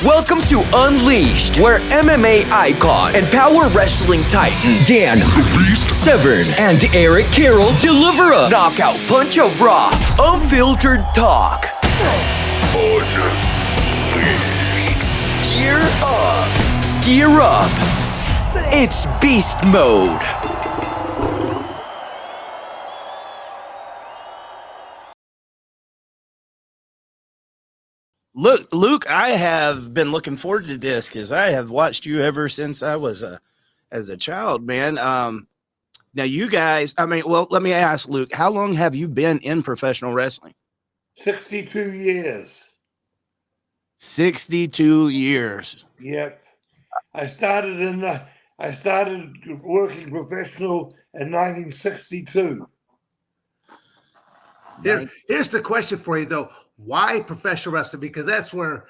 Welcome to Unleashed, where MMA icon and power wrestling titan Dan the Beast Severn and Eric Carroll deliver a knockout punch of raw, unfiltered talk. Unleashed. Gear up. Gear up. It's beast mode. Look, Luke, I have been looking forward to this because I have watched you ever since I was as a child, man. Now you guys, let me ask Luke, how long have you been in professional wrestling? 62 years. 62 years. Yep. I started working professional in 1962. Here's the question for you, though. Why professional wrestling? Because that's where,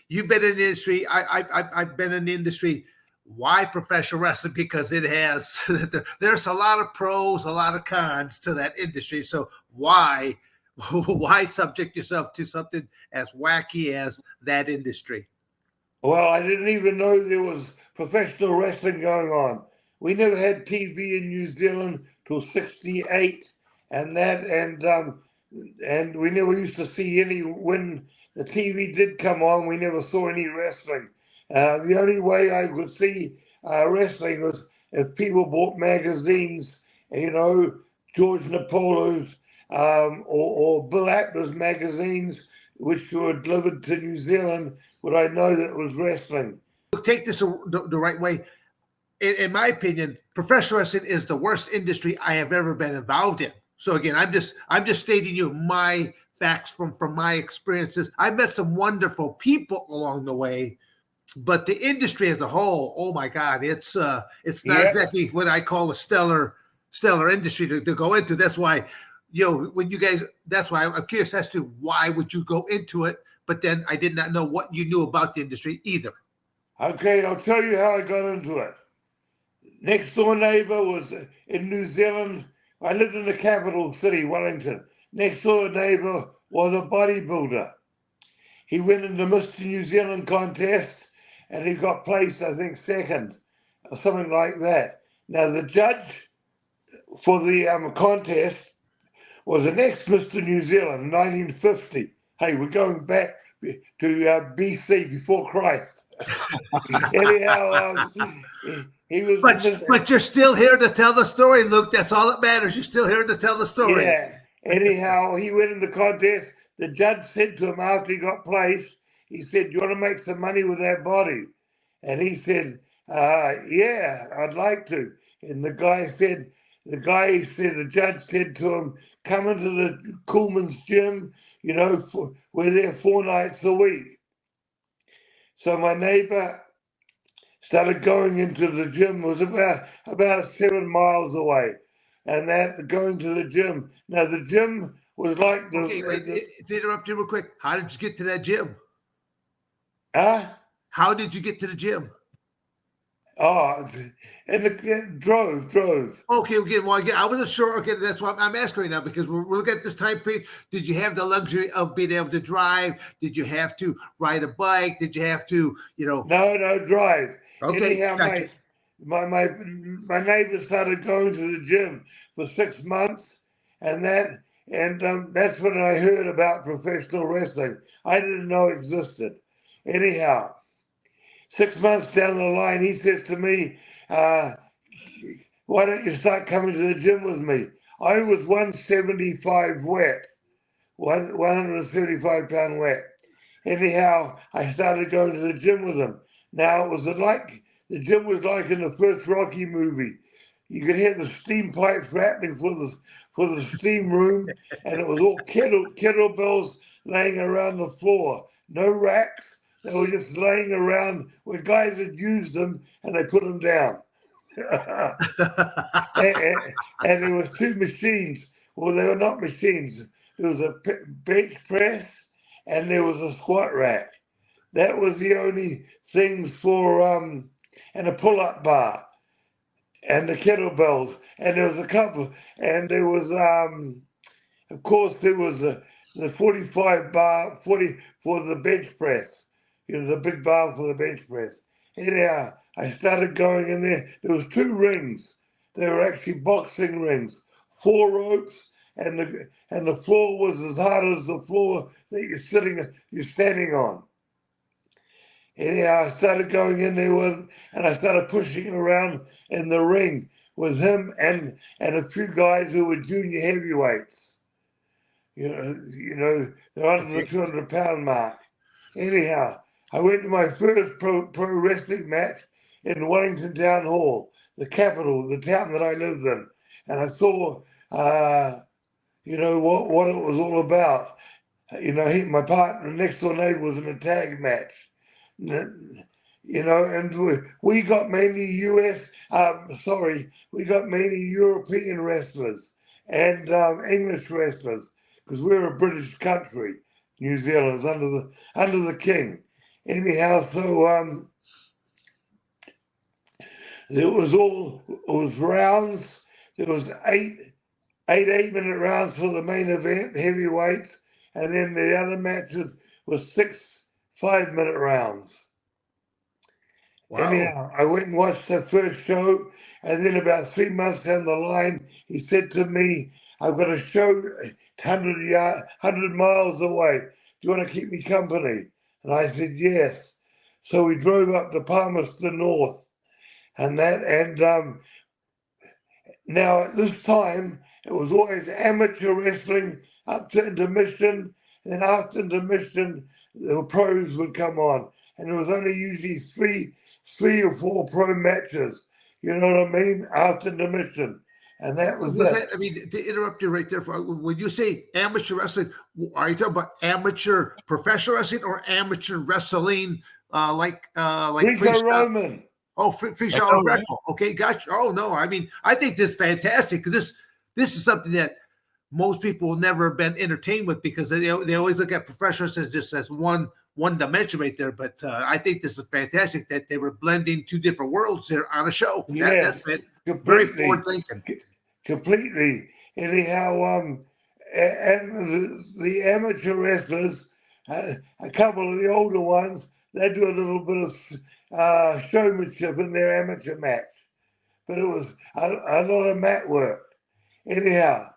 you've been in the industry. I've been in the industry. Why professional wrestling? Because it has, there's a lot of pros, a lot of cons to that industry. So why subject yourself to something as wacky as that industry? Well, I didn't even know there was professional wrestling going on. We never had TV in New Zealand till 68. And we never used to see any, when the TV did come on, we never saw any wrestling. The only way I could see wrestling was if people bought magazines, George Napolo's or Bill Apter's magazines, which were delivered to New Zealand, would I know that it was wrestling. Take this the right way. In my opinion, professional wrestling is the worst industry I have ever been involved in. So again, I'm just stating you my facts from my experiences. I met some wonderful people along the way, but the industry as a whole, oh my God, it's not exactly what I call a stellar industry to go into. That's why, that's why I'm curious as to why would you go into it? But then I did not know what you knew about the industry either. Okay, I'll tell you how I got into it. Next door neighbor was in New Zealand. I lived in the capital city, Wellington. Next door neighbor was a bodybuilder. He went in the Mr. New Zealand contest and he got placed, I think, second or something like that. Now, the judge for the contest was an ex-Mr. New Zealand, 1950. Hey, we're going back to BC, before Christ. Anyhow, he was. But you're still here to tell the story, Luke. That's all that matters. You're still here to tell the stories. Yeah. Anyhow, he went in the contest. The judge said to him after he got placed, he said, "Do you want to make some money with that body?" And he said, "Yeah, I'd like to." And the judge said to him, "Come into the Coolman's gym. We're there 4 nights a week." So my neighbor started going into the gym. It was about 7 miles away, and that going to the gym. Now the gym was like the. Okay, to interrupt you real quick. How did you get to that gym? How did you get to the gym? Oh, and drove. Okay. Well, again, I wasn't sure. Okay, that's why I'm asking right now, because we're looking at this time period. Did you have the luxury of being able to drive? Did you have to ride a bike? Did you have to, No, drive. Okay, anyhow, gotcha. my neighbor started going to the gym for 6 months, and that's when I heard about professional wrestling. I didn't know it existed. Anyhow, 6 months down the line, he says to me, "Why don't you start coming to the gym with me?" I was 175 wet, 175 pound wet. Anyhow, I started going to the gym with him. Now, the gym was like in the first Rocky movie. You could hear the steam pipes rattling for the steam room, and it was all kettlebells laying around the floor. No racks. They were just laying around where guys had used them, and they put them down. and there was 2 machines. Well, they were not machines. There was a bench press, and there was a squat rack. That was the only things for, and a pull-up bar, and the kettlebells, and there was a couple, and there was, of course, there was the 45 bar, 40 for the bench press. the big bar for the bench press. Anyhow, I started going in there. There was 2 rings. They were actually boxing rings, 4 ropes, and the floor was as hard as the floor that you're standing on. Anyhow, I started going in there and I started pushing around in the ring with him and a few guys who were junior heavyweights. They're under the 200-pound mark. Anyhow, I went to my first pro wrestling match in Wellington Town Hall, the capital, the town that I lived in, and I saw, what it was all about. My partner, next door neighbor, was in a tag match. And we got mainly we got mainly European wrestlers and English wrestlers, because we're a British country, New Zealand's under the king. Anyhow, so it was rounds. There was eight 8-minute rounds for the main event, heavyweights, and then the other matches were 6 5-minute rounds. Wow. Anyhow, I went and watched the first show, and then about 3 months down the line, he said to me, I've got a show 100 miles away. Do you want to keep me company? And I said, yes. So we drove up to Palmerston North, now at this time, it was always amateur wrestling up to intermission. Then after intermission, the pros would come on. And there was only usually three or 4 pro matches, you know what I mean, after intermission. And that was it. To interrupt you right there, when you say amateur wrestling, are you talking about amateur professional wrestling or amateur wrestling like Greco-Roman? Oh, freestyle Greco. Okay, gotcha. Oh no, I think this is fantastic, because this is something that most people will never have been entertained with, because they always look at professionals as just as one dimension right there. But I think this is fantastic that they were blending 2 different worlds there on a show. Yeah, that's very forward thinking. Completely. Anyhow, and the amateur wrestlers, a couple of the older ones, they do a little bit of showmanship in their amateur match, but it was a lot of mat work. Anyhow,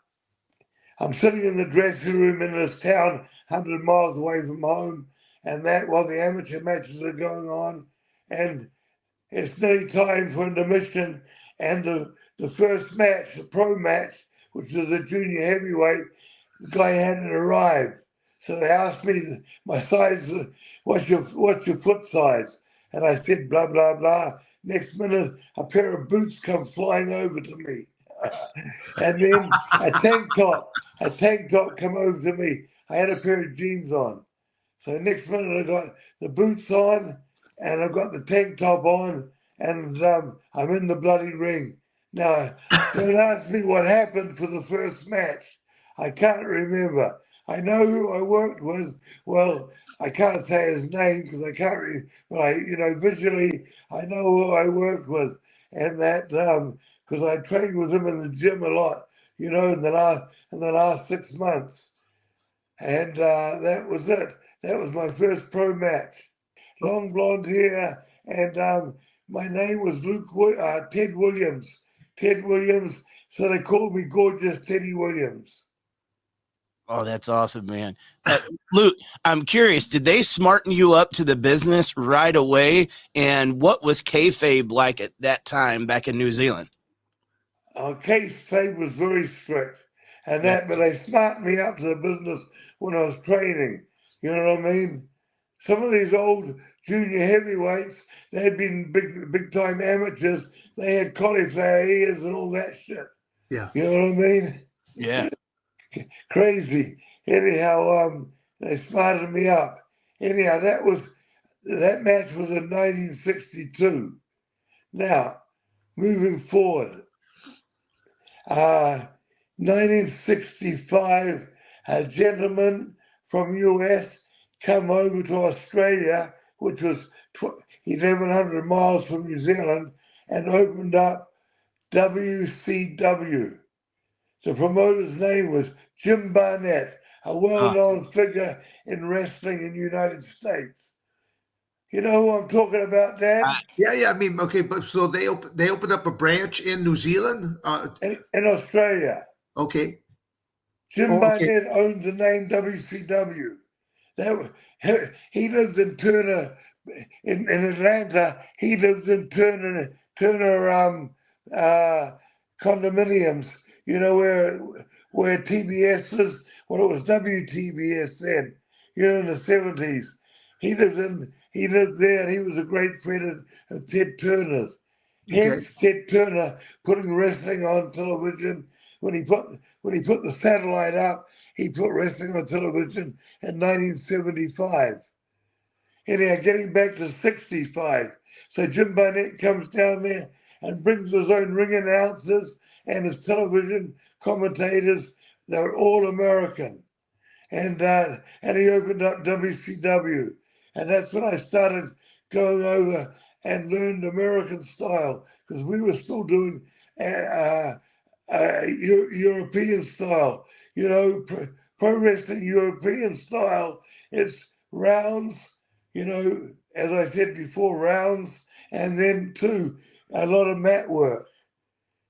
I'm sitting in the dressing room in this town 100 miles away from home, and that while the amateur matches are going on, and it's nearly time for intermission, and the first match, the pro match, which was a junior heavyweight, the guy hadn't arrived. So they asked me my size, what's your foot size? And I said, blah, blah, blah. Next minute, a pair of boots come flying over to me. And then a tank top come over to me. I had a pair of jeans on. So next minute, I got the boots on, and I've got the tank top on, and I'm in the bloody ring. Now, don't ask me what happened for the first match. I can't remember. I know who I worked with. Well, I can't say his name because I can't read, but visually, I know who I worked with, and that because I trained with him in the gym a lot, in the last 6 months, and that was it. That was my first pro match. Long blonde hair, and my name was Ted Williams. Ted Williams, so they called me Gorgeous Teddy Williams. Oh, that's awesome, man. Luke, I'm curious, did they smarten you up to the business right away? And what was kayfabe like at that time back in New Zealand? Kayfabe was very strict, but they smartened me up to the business when I was training. You know what I mean? Some of these old junior heavyweights, they had been big time amateurs. They had cauliflower ears and all that shit. Yeah. You know what I mean? Yeah. Crazy. Anyhow, they smarted me up. Anyhow, that match was in 1962. Now, moving forward, 1965, a gentleman from US come over to Australia, which was 1,100 miles from New Zealand, and opened up WCW. The promoter's name was Jim Barnett, a well-known figure in wrestling in the United States. You know who I'm talking about, Dad? Yeah. I mean, okay, but so they opened up a branch in New Zealand. In Australia. Okay. Jim Oh, okay. Barnett owns the name WCW. He lives in Turner, in Atlanta. He lives in Turner condominiums. You know where TBS was. Well, it was WTBS then. You know, in the 70s. He lived there, and he was a great friend of Ted Turner's. Hence, Ted Turner putting wrestling on television when he put the satellite up. He put wrestling on television in 1975. Anyhow, getting back to 65. So Jim Barnett comes down there and brings his own ring announcers and his television commentators. They're all American. And he opened up WCW. And that's when I started going over and learned American style, because we were still doing European style. You know, pro wrestling European style. It's rounds, you know, as I said before, rounds, and then a lot of mat work.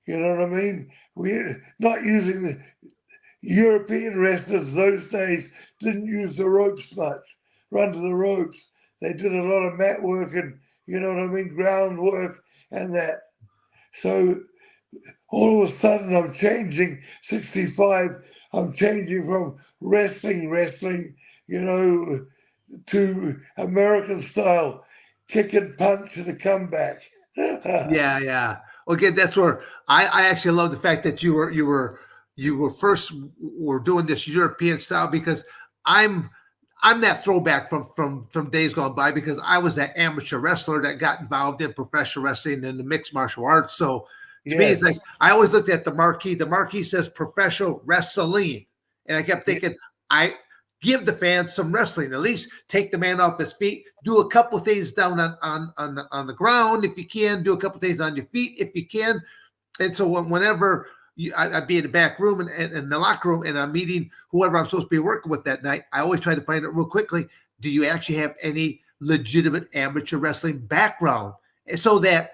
You know what I mean? We're not using the European wrestlers those days didn't use the ropes much, run to the ropes. They did a lot of mat work and, you know what I mean, groundwork and that. So all of a sudden I'm changing, 65, I'm changing from wrestling, you know, to American style, kick and punch and a comeback. Yeah. Okay, that's where I actually love the fact that you were first were doing this European style, because I'm that throwback from days gone by, because I was that amateur wrestler that got involved in professional wrestling and the mixed martial arts. So to me, it's like I always looked at the marquee. The marquee says professional wrestling, and I kept thinking, I give the fans some wrestling. At least take the man off his feet. Do a couple things down on the ground if you can. Do a couple things on your feet if you can. And so whenever I'd be in the back room and in the locker room, and I'm meeting whoever I'm supposed to be working with that night, I always try to find out real quickly, do you actually have any legitimate amateur wrestling background? And so that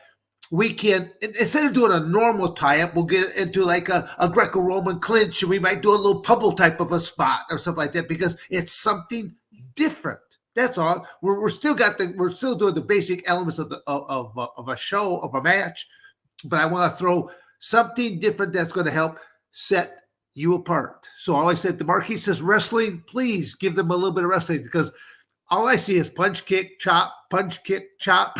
we can, instead of doing a normal tie-up, we'll get into like a Greco-Roman clinch, and we might do a little pummel type of a spot or something like that, because it's something different. That's all. We're still doing the basic elements of a show, of a match, but I want to throw something different that's going to help set you apart. So I always said, the marquee says wrestling, please give them a little bit of wrestling, because all I see is punch, kick, chop, punch, kick, chop.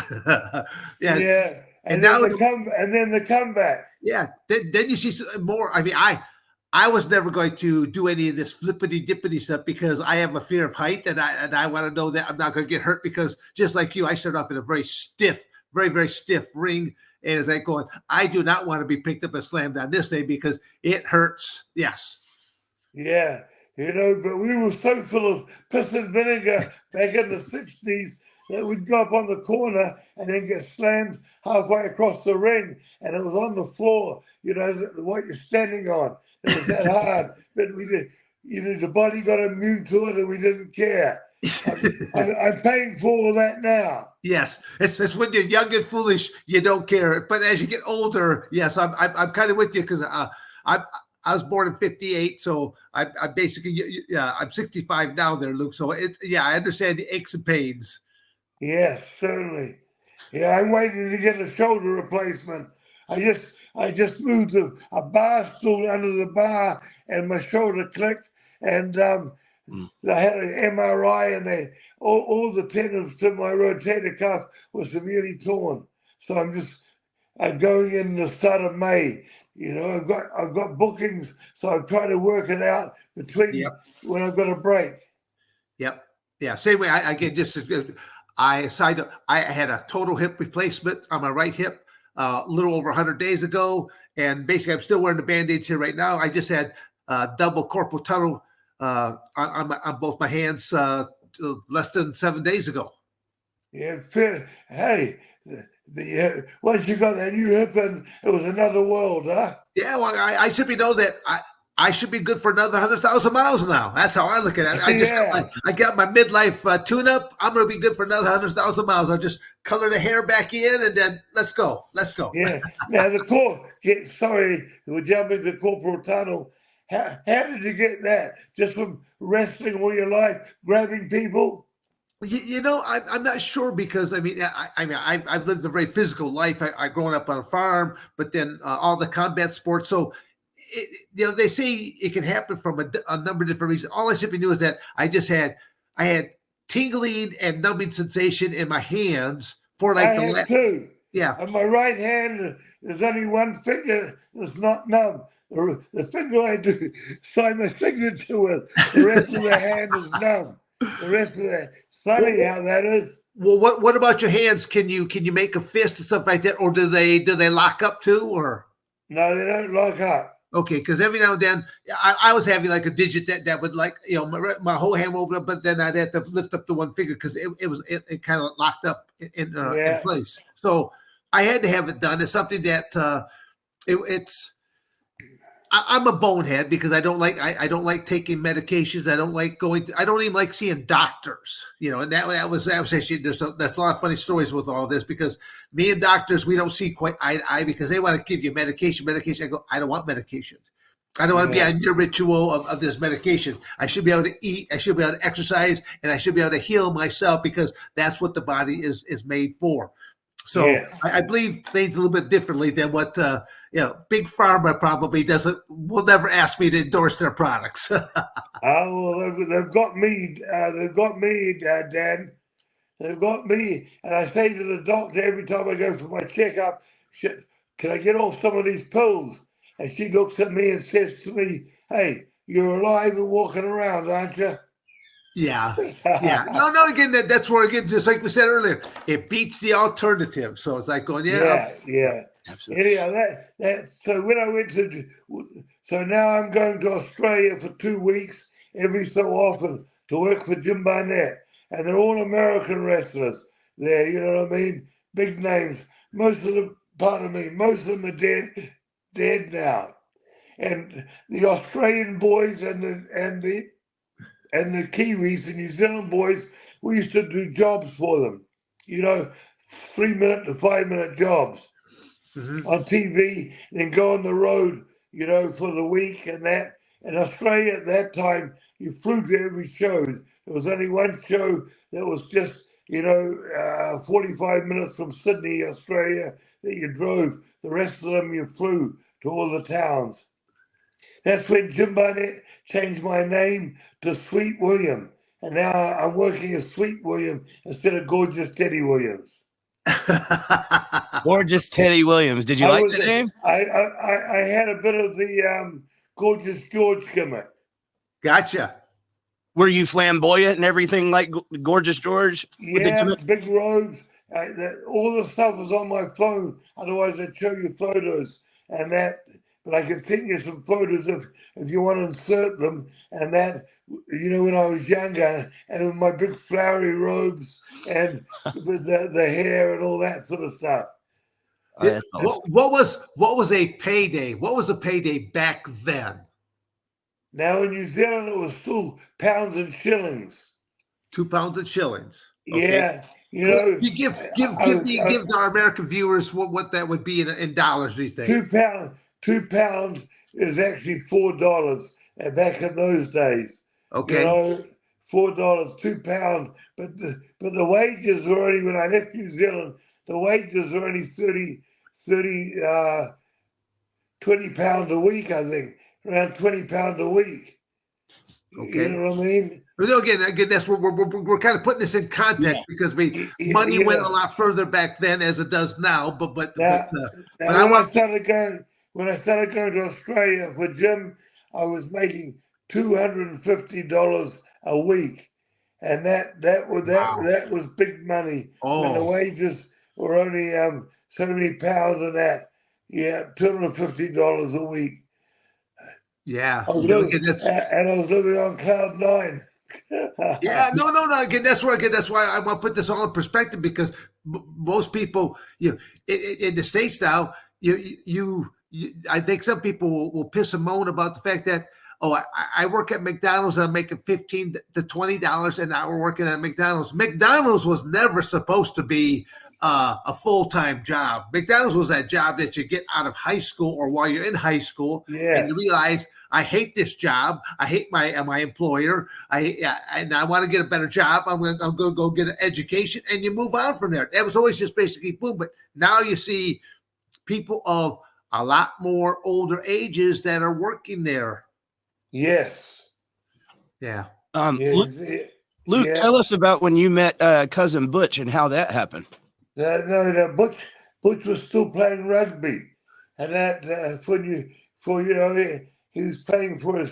Yeah. And then the comeback. Yeah. Then you see more. I mean, I was never going to do any of this flippity dippity stuff, because I have a fear of height, and I want to know that I'm not going to get hurt, because just like you, I started off in a very stiff, very, very stiff ring. And as I go on, I do not want to be picked up and slammed on this day, because it hurts. Yes. Yeah. You know, but we were so full of piss and vinegar back in the 60s that we'd go up on the corner and then get slammed halfway across the ring, and it was on the floor, you know, what you're standing on. It was that hard. But we did, you know, the body got immune to it, and we didn't care. I'm paying for all that now. Yes, it's when you're young and foolish, you don't care. But as you get older, yes, I'm kind of with you, because I was born in '58, so I basically, I'm 65 now, there, Luke. So I understand the aches and pains. Yes, certainly. Yeah, I'm waiting to get a shoulder replacement. I just moved a bar stool under the bar, and my shoulder clicked, and I had an MRI, and all the tendons to my rotator cuff were severely torn. So I'm going in the start of May. You know, I've got bookings, so I'm trying to work it out between when I've got a break. Yep. Yeah. Same way. I get just. I had a total hip replacement on my right hip a little over 100 days ago, and basically I'm still wearing the Band-Aids here right now. I just had double carpal tunnel on both my hands less than 7 days ago. Yeah, hey, once you got that new hip, and it was another world, huh? Yeah, well, I simply know that I should be good for another 100,000 miles now. That's how I look at it. I got my midlife tune-up. I'm going to be good for another 100,000 miles. I'll just color the hair back in, and then let's go. Yeah. Now sorry, we're jumping to Corporal Tunnel. How did you get that? Just from wrestling all your life, grabbing people? I'm not sure because I've lived a very physical life. I grown up on a farm, but then all the combat sports. So, they say it can happen from a number of different reasons. All I simply knew is that I had tingling and numbing sensation in my hands for like I had two. Yeah. On my right hand, there's only one finger that's not numb. The finger I do sign my signature with, the rest of the hand is numb. The rest of that. Funny how that is. Well, what about your hands? Can you make a fist and stuff like that, or do they lock up too, or? No, they don't lock up. Okay, because every now and then I was having like a digit that would like my whole hand would open up, but then I'd have to lift up the one finger because it kind of locked up in place. So I had to have it done. It's something that I'm a bonehead because I don't like taking medications. I don't even like seeing doctors, and that was actually that's a lot of funny stories with all this because me and doctors, we don't see quite eye to eye because they want to give you medication. I go, I don't want medications. I don't want to be on your ritual of this medication. I should be able to eat. I should be able to exercise, and I should be able to heal myself because that's what the body is made for. So I believe things a little bit differently than what Big Pharma probably will never ask me to endorse their products. They've got me. Dan. They've got me, and I say to the doctor every time I go for my checkup, "Can I get off some of these pills?" And she looks at me and says to me, "Hey, you're alive and walking around, aren't you?" Yeah. No. Again, that's where just like we said earlier, it beats the alternative. So it's like going, absolutely. Anyhow, so when I went so now I'm going to Australia for 2 weeks every so often to work for Jim Barnett, and they're all American wrestlers there. You know what I mean? Big names. Most of them are dead now, and the Australian boys and the Kiwis and New Zealand boys, we used to do jobs for them, 3-minute to 5-minute jobs on TV, then go on the road, for the week and that. In Australia at that time, you flew to every show. There was only one show that was just, 45 minutes from Sydney, Australia, that you drove. The rest of them, you flew to all the towns. That's when Jim Barnett changed my name to Sweet William. And now I'm working as Sweet William instead of Gorgeous Teddy Williams. Gorgeous Teddy Williams. Did you like the name? I had a bit of the Gorgeous George gimmick. Gotcha. Were you flamboyant and everything like Gorgeous George? Yeah, big robes. All the stuff was on my phone. Otherwise, I'd show you photos and that. But I can send you some photos if you want to insert them. And that, when I was younger, and with my big flowery robes and with the hair and all that sort of stuff. Oh, that's awesome. What was a payday? What was a payday back then? Now in New Zealand, it was still pounds and shillings. 2 pounds and shillings. Okay. Yeah, you give our American viewers what that would be in dollars. Do you think? £2 is actually $4 back in those days. Okay. $4, £2. But the wages were only, when I left New Zealand, the wages were only 20 pounds a week, I think. Around 20 pounds a week. Okay. You know what I mean? But again, that's where we're kind of putting this in context because money went a lot further back then as it does now. But when I started going to Australia for Jim, I was making $250 a week, and that was big money. When the wages were only so many pounds and that. Yeah, $250 a week. Yeah, I was living on cloud 9. Yeah, no. Again, that's why I want to put this all in perspective because most people, in the States now, you I think some people will piss and moan about the fact that, oh, I work at McDonald's and I'm making $15 to $20 an hour working at McDonald's. McDonald's was never supposed to be a full-time job. McDonald's was that job that you get out of high school or while you're in high school, and you realize, I hate this job. I hate my employer. And I want to get a better job. I'm going to go get an education, and you move on from there. That was always just basically boom. But now you see people of a lot more older ages that are working there. Yes. Yeah. Luke, tell us about when you met cousin Butch and how that happened. No, Butch was still playing rugby, and that's when he was playing for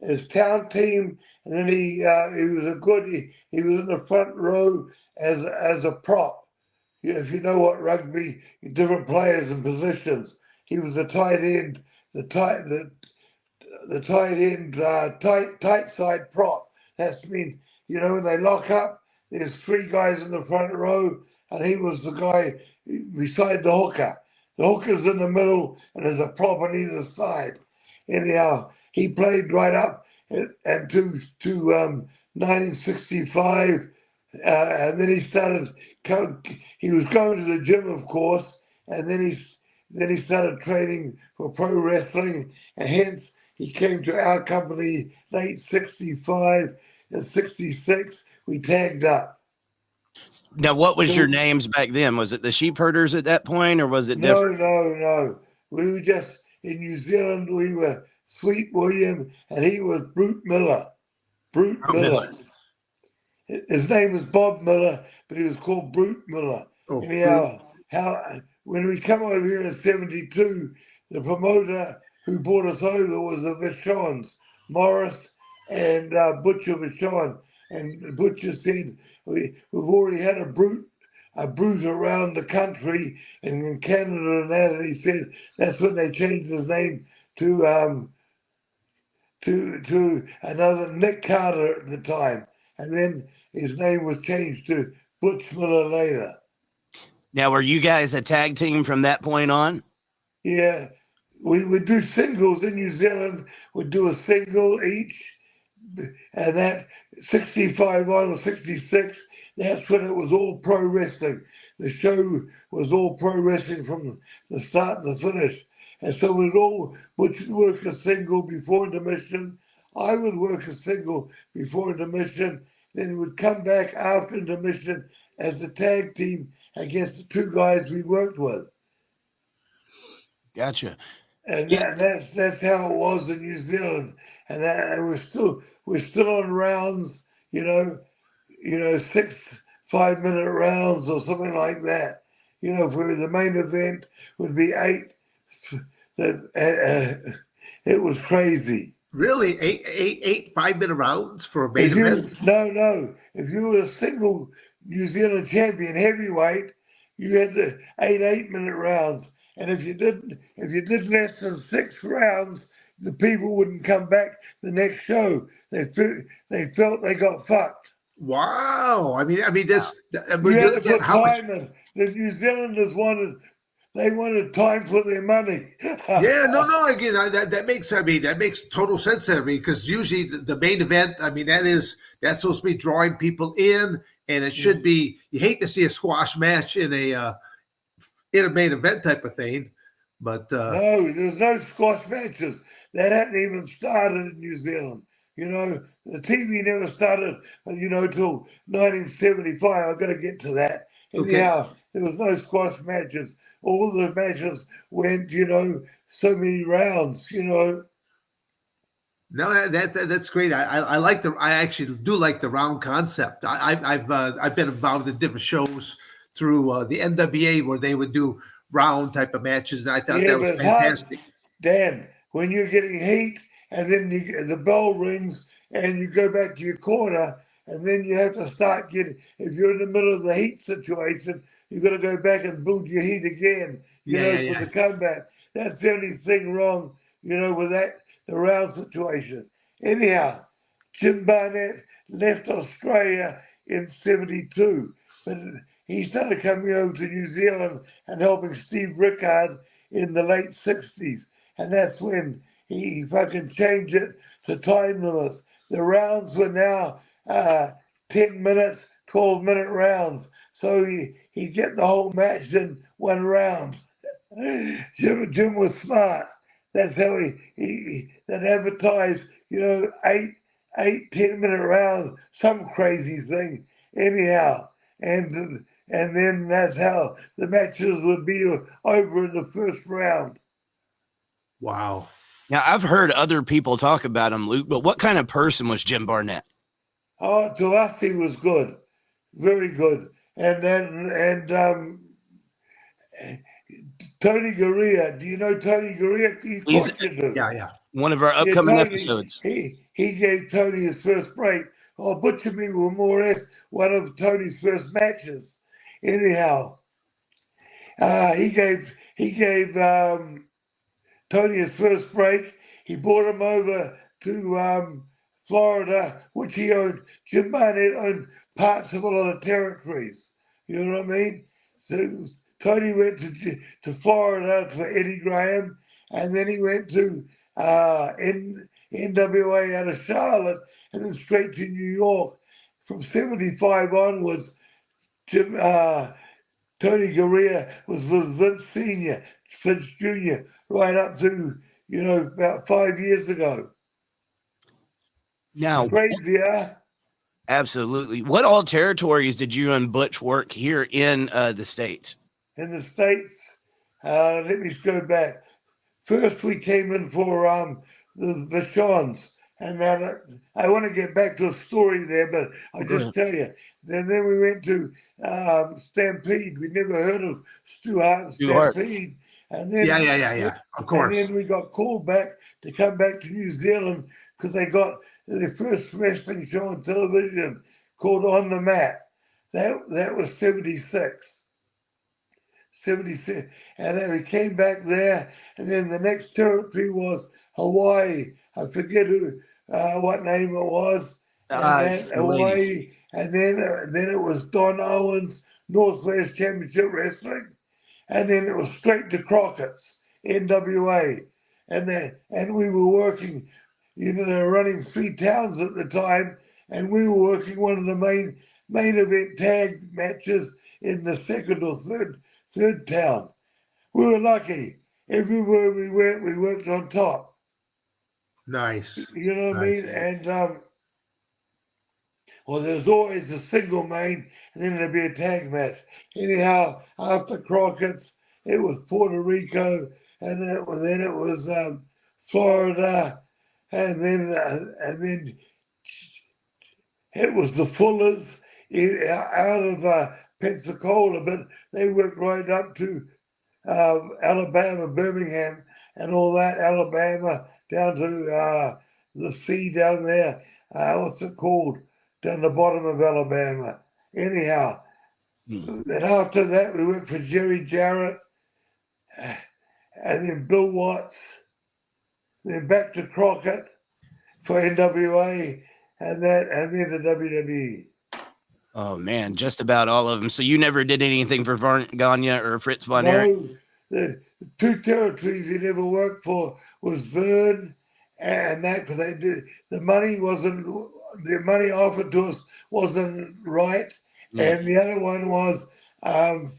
his town team, and then he was he was in the front row as a prop. If you know what rugby, different players and positions. He was a tight end, the tight end, tight side prop. That's mean, when they lock up, there's three guys in the front row, and he was the guy beside the hooker. The hooker's in the middle, and there's a prop on either side. Anyhow, he played right up and to 1965, and then he started. He was going to the gym, of course, and then he started training for pro wrestling, and hence he came to our company late 65 and 66. We tagged up. Now, what was your names back then? Was it the Sheepherders at that point, or was it different? No. We were just in New Zealand. We were Sweet William, and he was Brute Miller. Miller. His name was Bob Miller, but he was called Brute Miller. Oh, anyhow, when we come over here in 72, the promoter who brought us over was the Vachons, Morris and Butcher Vachon. And Butcher said, we've already had a brute around the country and in Canada and that. And he said that's when they changed his name to another Nick Carter at the time. And then his name was changed to Butch Miller later. Now, were you guys a tag team from that point on? Yeah. We would do singles in New Zealand. We'd do a single each. And that 65 on or 66, that's when it was all pro wrestling. The show was all pro wrestling from the start to the finish. And so Butch would work a single before intermission. I would work a single before intermission. Then we'd come back after intermission as a tag team against the two guys we worked with. Gotcha. And that's how it was in New Zealand. And we're still on rounds, 6 5-minute rounds or something like that. For the main event would be 8. It was crazy. Really, eight 5-minute rounds for a main event? No. If you were a single New Zealand champion heavyweight, you had the 8-minute rounds. And if you did less than 6 rounds, the people wouldn't come back the next show. They felt they got fucked. Wow! I mean, this. You had to put time in. The New Zealanders wanted time for their money. Yeah, no. Again, that makes total sense to me, because usually the main event, that's supposed to be drawing people in, and it should be. You hate to see a squash match in a main event type of thing, but no, there's no squash matches. That hadn't even started in New Zealand. The TV never started, till 1975. I've got to get to that. Anyhow, there was no squash matches. All the matches went, so many rounds, No, that's great. I actually do like the round concept. I've been involved in different shows through the NWA where they would do round type of matches, and I thought that was fantastic. Dan, when you're getting heat and then the bell rings and you go back to your corner, and then you have to start getting, if you're in the middle of the heat situation, you've got to go back and build your heat again, for the comeback. That's the only thing wrong, with the round situation. Anyhow, Jim Barnett left Australia in 72, but he started coming over to New Zealand and helping Steve Rickard in the late 60s. And that's when he fucking changed it to time limits. The rounds were now 10 minutes, 12-minute rounds. So he'd get the whole match in one round. Jim was smart. That's how he that advertised, 8-10-minute rounds, some crazy thing. Anyhow, and then that's how the matches would be over in the first round. Wow. Now, I've heard other people talk about him, Luke, but what kind of person was Jim Barnett? Oh, to us, he was good. Very good. And Tony Garea. Do you know Tony Garea? Yeah. One of our upcoming episodes. He gave Tony his first break. Oh, Butch and me were more or less one of Tony's first matches. Anyhow, he gave Tony his first break. He brought him over to Florida, which he owned. Jim Barnett owned parts of a lot of territories. You know what I mean? So Tony went to Florida for Eddie Graham, and then he went to NWA out of Charlotte, and then straight to New York. From 75 onwards, Tony Garea was Vince Sr., Vince Jr., right up to, about 5 years ago. Now, crazy, huh? Absolutely. What all territories did you and Butch work here in the States? In the States, let me go back. First, we came in for the Shawns. And then I want to get back to a story there, but I'll just tell you. Then we went to Stampede. We never heard of Stu Hart and Stampede. And then, yeah. Of course. And then we got called back to come back to New Zealand because they got their first wrestling show on television called On the Mat. That was 76. 76. And then we came back there, and then the next territory was Hawaii. I forget what name it was. Hawaii, and then it was Don Owens Northwest Championship Wrestling, and then it was straight to Crockett's NWA, and we were working. They were running 3 towns at the time, and we were working one of the main event tag matches in the second or third town. We were lucky. Everywhere we went, we worked on top. Nice. You know what I mean? And there's always a single main, and then there'd be a tag match. Anyhow, after Crockett's, it was Puerto Rico, and then it was Florida, and then it was the Fullers out of Pensacola, but they worked right up to Alabama, Birmingham, and all that, Alabama, down to the sea down there. What's it called? Down the bottom of Alabama. Anyhow, and after that, we worked for Jerry Jarrett, and then Bill Watts, then back to Crockett for NWA, and then the WWE. Oh, man, just about all of them. So you never did anything for Gagne or Fritz Von Erich? No, the 2 territories he never worked for was Vern and that, because they did the money offered to us wasn't right, and the other one was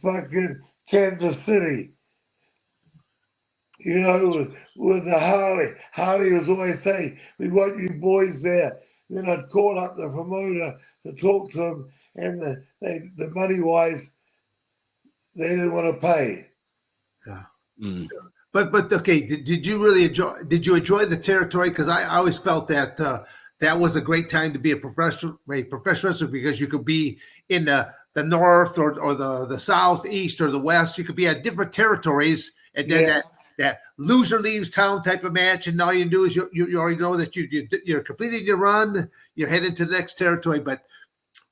fucking Kansas City. With the Harley. Harley was always saying, "We want you boys there." Then I'd call up the promoter to talk to him, and the money wise, they didn't want to pay. Yeah. But okay, did you really enjoy? Did you enjoy the territory? Because I always felt that that was a great time to be a professional wrestler, because you could be in the north or the south, east, or the west. You could be at different territories, and then that loser leaves town type of match, and all you do is you already know that you're completing your run. You're heading to the next territory, but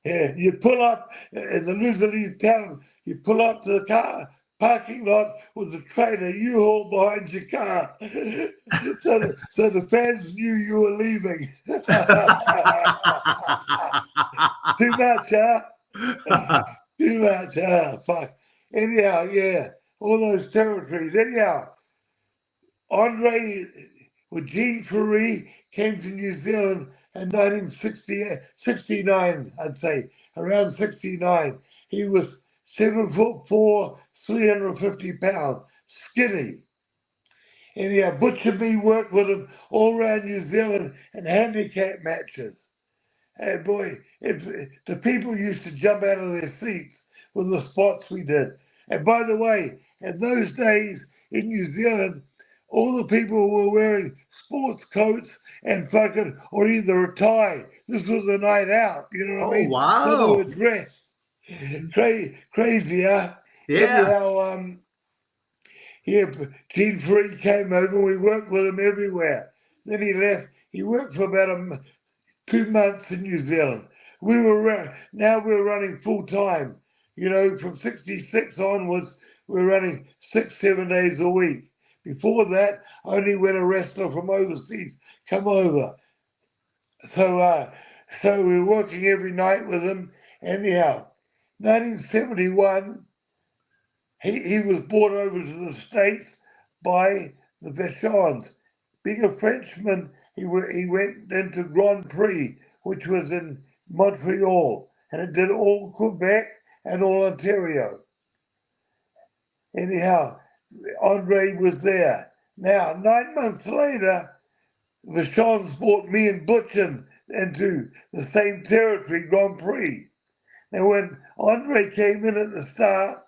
you pull up in the loser leaves town. You pull up to the parking lot with the trailer U-Haul behind your car, so the fans knew you were leaving. Too much, huh? Too much, huh? Fuck. Anyhow, yeah. territories. Anyhow, Andre with Jean Ferry came to New Zealand in 1969, I'd say, around 69. He was 7'4", 350 pounds, skinny. And Butch and me worked with him all around New Zealand in handicap matches. And boy, the people used to jump out of their seats with the spots we did. And by the way, in those days in New Zealand, all the people were wearing sports coats and fucking, or either a tie. This was a night out, you know what I mean? Wow. So they were dressed. Crazy, huh? Yeah. Anyhow, Gene Free came over. We worked with him everywhere. Then he left. He worked for about 2 months in New Zealand. Now we're running full time. From 66 onwards, we're running 6-7 days a week. Before that, only when a wrestler from overseas come over. So we're working every night with him. Anyhow, 1971. He was brought over to the States by the Vachons. Being a Frenchman, he went into Grand Prix, which was in Montreal, and it did all Quebec and all Ontario. Anyhow, Andre was there. Now, 9 months later, the Vachons brought me and Butch into the same territory, Grand Prix. Now, when Andre came in at the start,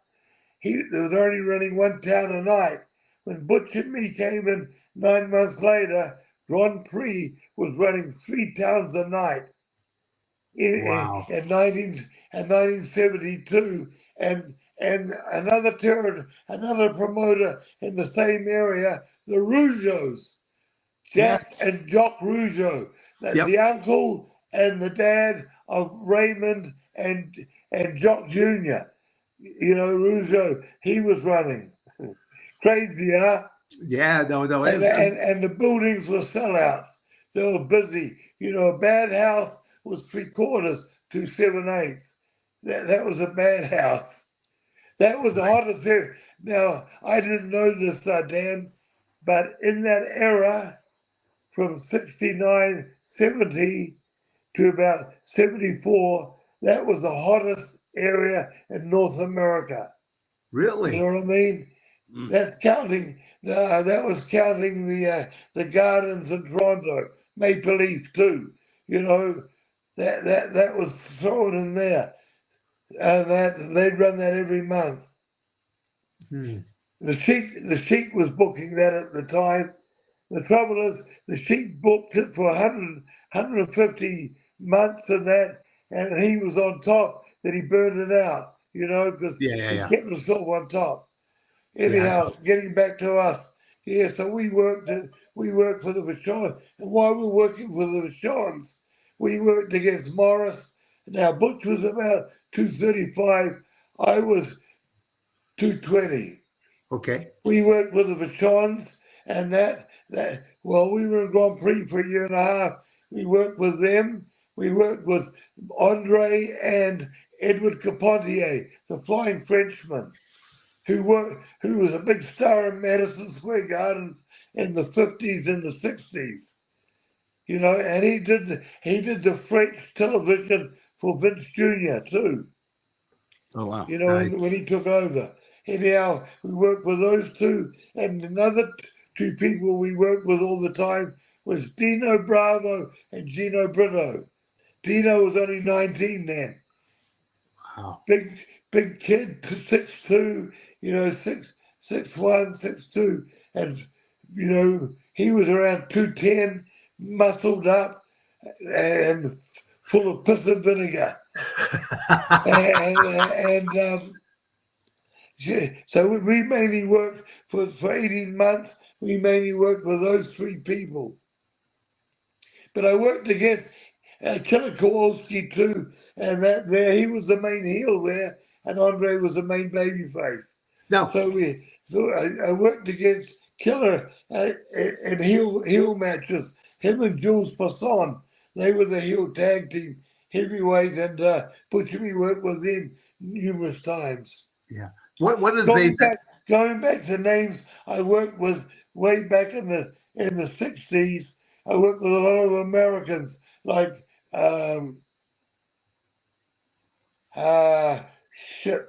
they was only running one town a night. When Butch and me came in 9 months later, Grand Prix was running 3 towns a night Wow. in 1972. And another promoter in the same area, the Rougeaus, Jack and Jock Rougeau, the uncle and the dad of Raymond and Jock Jr. Rougeau, he was running. Crazy, huh? Yeah, no. And the buildings were sellouts. They were busy. A bad house was 3/4 to 7/8. That was a bad house. That was the hottest area. Now, I didn't know this, Dan, but in that era, from 69, 70 to about 74, that was the hottest area in North America. Really? You know what I mean? That's counting. That was counting the gardens in Toronto, Maple Leaf too. That was thrown in there, and that they'd run that every month. The Sheik was booking that at the time. The trouble is, the Sheik booked it for 150 months and that, and he was on top. That he burned it out, because he kept himself on top. Anyhow, getting back to us, so we worked for the Vachons, and while we were working for the Vachons, we worked against Morris. Now Butch was about 235, I was 220. Okay. We worked with the Vachons, and we were in Grand Prix for a year and a half. We worked with them. We worked with Andre and Edward Carpentier, the Flying Frenchman, who was a big star in Madison Square Gardens in the 50s and the 60s. And he did the French television for Vince Jr. too. Oh wow! When he took over. Anyhow, we worked with those two, and another two people we worked with all the time was Dino Bravo and Gino Brito. Dino was only 19 then. Wow. Big kid, 6'2", 6'1", 6'2", and he was around 210, muscled up, and full of piss and vinegar. So we mainly worked for 18 months. We mainly worked with those 3 people. But I worked against Killer Kowalski too, and he was the main heel there, and Andre was the main babyface. No. So I worked against Killer in heel matches. Him and Jules Passon, they were the heel tag team heavyweight, and Butch and me worked with them numerous times. Yeah. What did going back to names I worked with way back in the 60s. I worked with a lot of Americans like shit.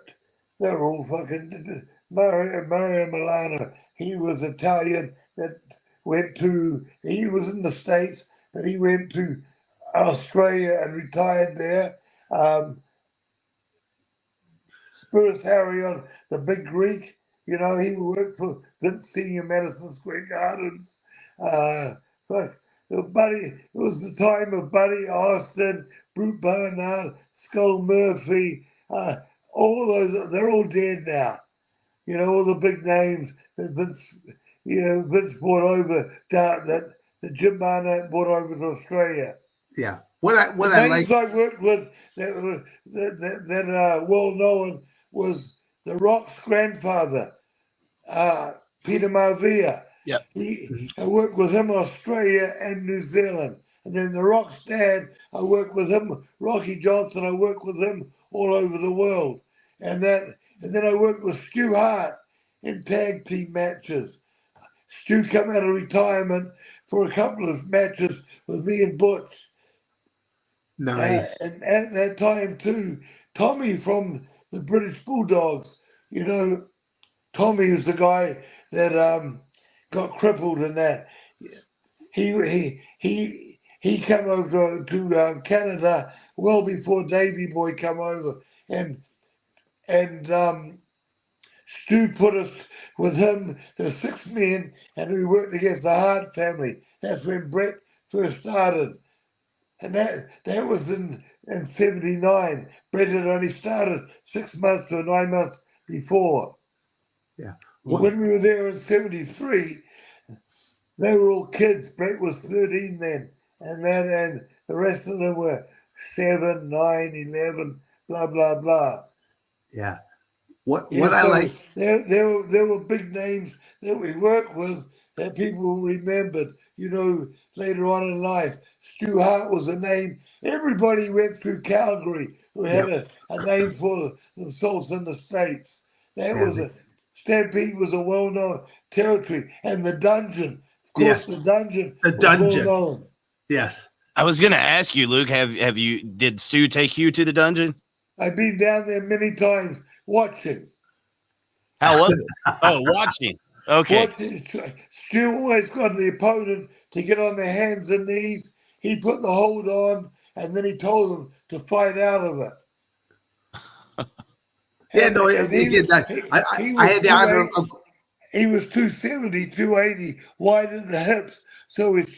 They're all fucking Mario Milano. He was Italian that he was in the States, but he went to Australia and retired there. Spurs Harrion, the big Greek, he worked for the Senior Madison Square Gardens. But it was the time of Buddy Austin, Brute Barnard, Skull Murphy, all those, they're all dead now. All the big names that Vince brought over, that Jim Barnett brought over to Australia. Yeah. What I like. I worked with that well known was The Rock's grandfather, Peter Marvia. Yeah. I worked with him in Australia and New Zealand. And then The Rock's dad, I worked with him, Rocky Johnson, I worked with him all over the world. And then I worked with Stu Hart in tag team matches. Stu came out of retirement for a couple of matches with me and Butch. Nice. And at that time too, Tommy from the British Bulldogs, Tommy was the guy that got crippled in that. He came over to Canada well before Davey Boy came over, and Stu put us with him. There's 6 men, and we worked against the Hart family. That's when Brett first started. And that was in 79. Brett had only started 6 months or 9 months before. Yeah. When we were there in 73, they were all kids. Brett was 13 then. And the rest of them were 7, 9, 11, blah, blah, blah. Yeah. I like. There were big names that we worked with that people remembered. Later on in life, Stu Hart was a name. Everybody went through Calgary who had a name for themselves in the States. Stampede was a well-known territory. And the Dungeon, of course, the Dungeon was well-known. Yes. I was going to ask you, Luke, did Stu take you to the Dungeon? I've been down there many times watching. How was it? Oh, watching. Okay. Stu always got the opponent to get on their hands and knees. He put the hold on, and then he told them to fight out of it. He did that. I had the honor of. He was 270, 280, wide in the hips. So he'd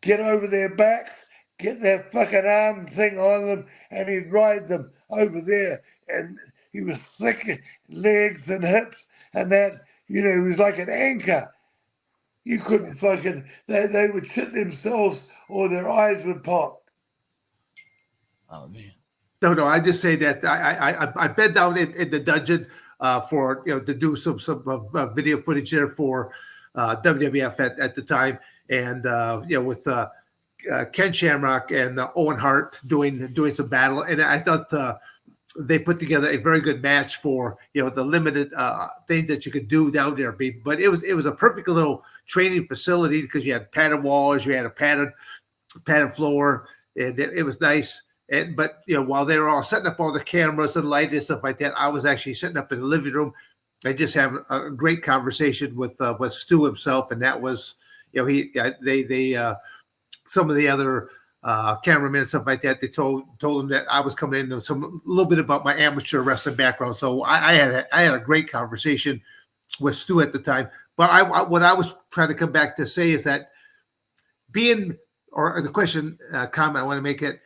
get over their backs, get their fucking arm thing on them, and he'd ride them over there. And he was thick legs and hips, and that. He was like an anchor. You couldn't fucking, they would shit themselves or their eyes would pop. Oh, man. No, I just say that I've been down in the Dungeon for, to do some video footage there for WWF at the time. And, with Ken Shamrock and Owen Hart doing some battle. And I thought, they put together a very good match for the limited things that you could do down there. But it was a perfect little training facility because you had padded walls, you had a padded floor, and it was nice. But while they were all setting up all the cameras and light and stuff like that, I was actually sitting up in the living room. I just have a great conversation with Stu himself, and that was they some of the other cameramen and stuff like that. They told him that I was coming in a little bit about my amateur wrestling background. So I had a great conversation with Stu at the time. But what I was trying to come back to say is that comment I want to make it,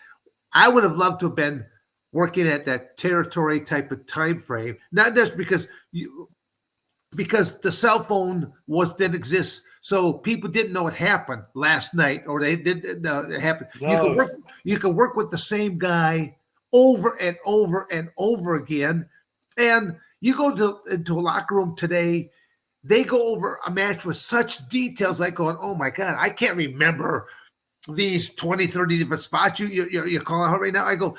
I would have loved to have been working at that territory type of time frame, not just because the cell phone didn't exist. So people didn't know what happened last night, or they didn't know it happened. No. You could work with the same guy over and over and over again. And you go into a locker room today, they go over a match with such details, like going, oh my God, I can't remember these 20, 30 different spots you're calling out right now. I go,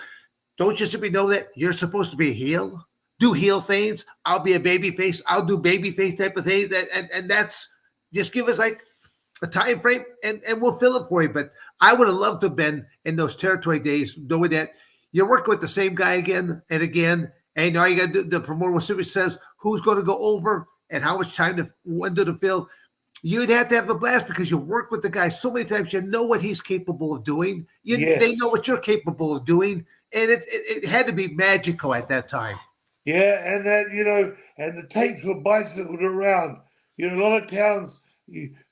don't you simply know that you're supposed to be a heel? do heel things. I'll be a baby face. I'll do baby face type of things. And that's just give us like a time frame and we'll fill it for you. But I would have loved to have been in those territory days, knowing that you're working with the same guy again and again. And all you got to do, the promoter simply says who's going to go over and how much time to window to fill. You'd have to have the blast because you work with the guy so many times. You know what he's capable of doing. They know what you're capable of doing. And it had to be magical at that time. Yeah, and that, and the tapes were bicycled around. A lot of towns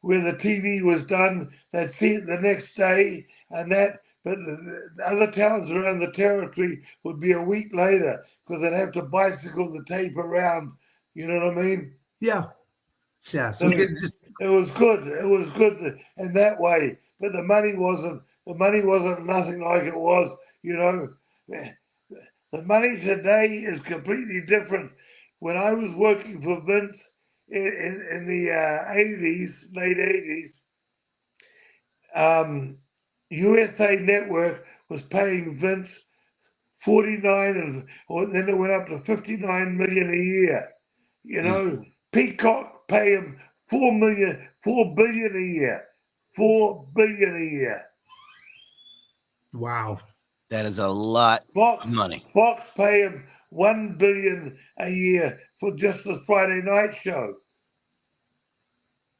where the TV was done, they'd see it the next day and that. But the other towns around the territory would be a week later because they'd have to bicycle the tape around. You know what I mean? Yeah. Yeah. So it was good. It was good in that way. But the money wasn't nothing like it was, The money today is completely different. When I was working for Vince in the 80s, late 80s, USA Network was paying Vince 49, or then it went up to 59 million a year. Peacock pay him 4 billion a year. 4 billion a year. Wow. That is a lot of money. Fox pay him 1 billion a year for just the Friday night show.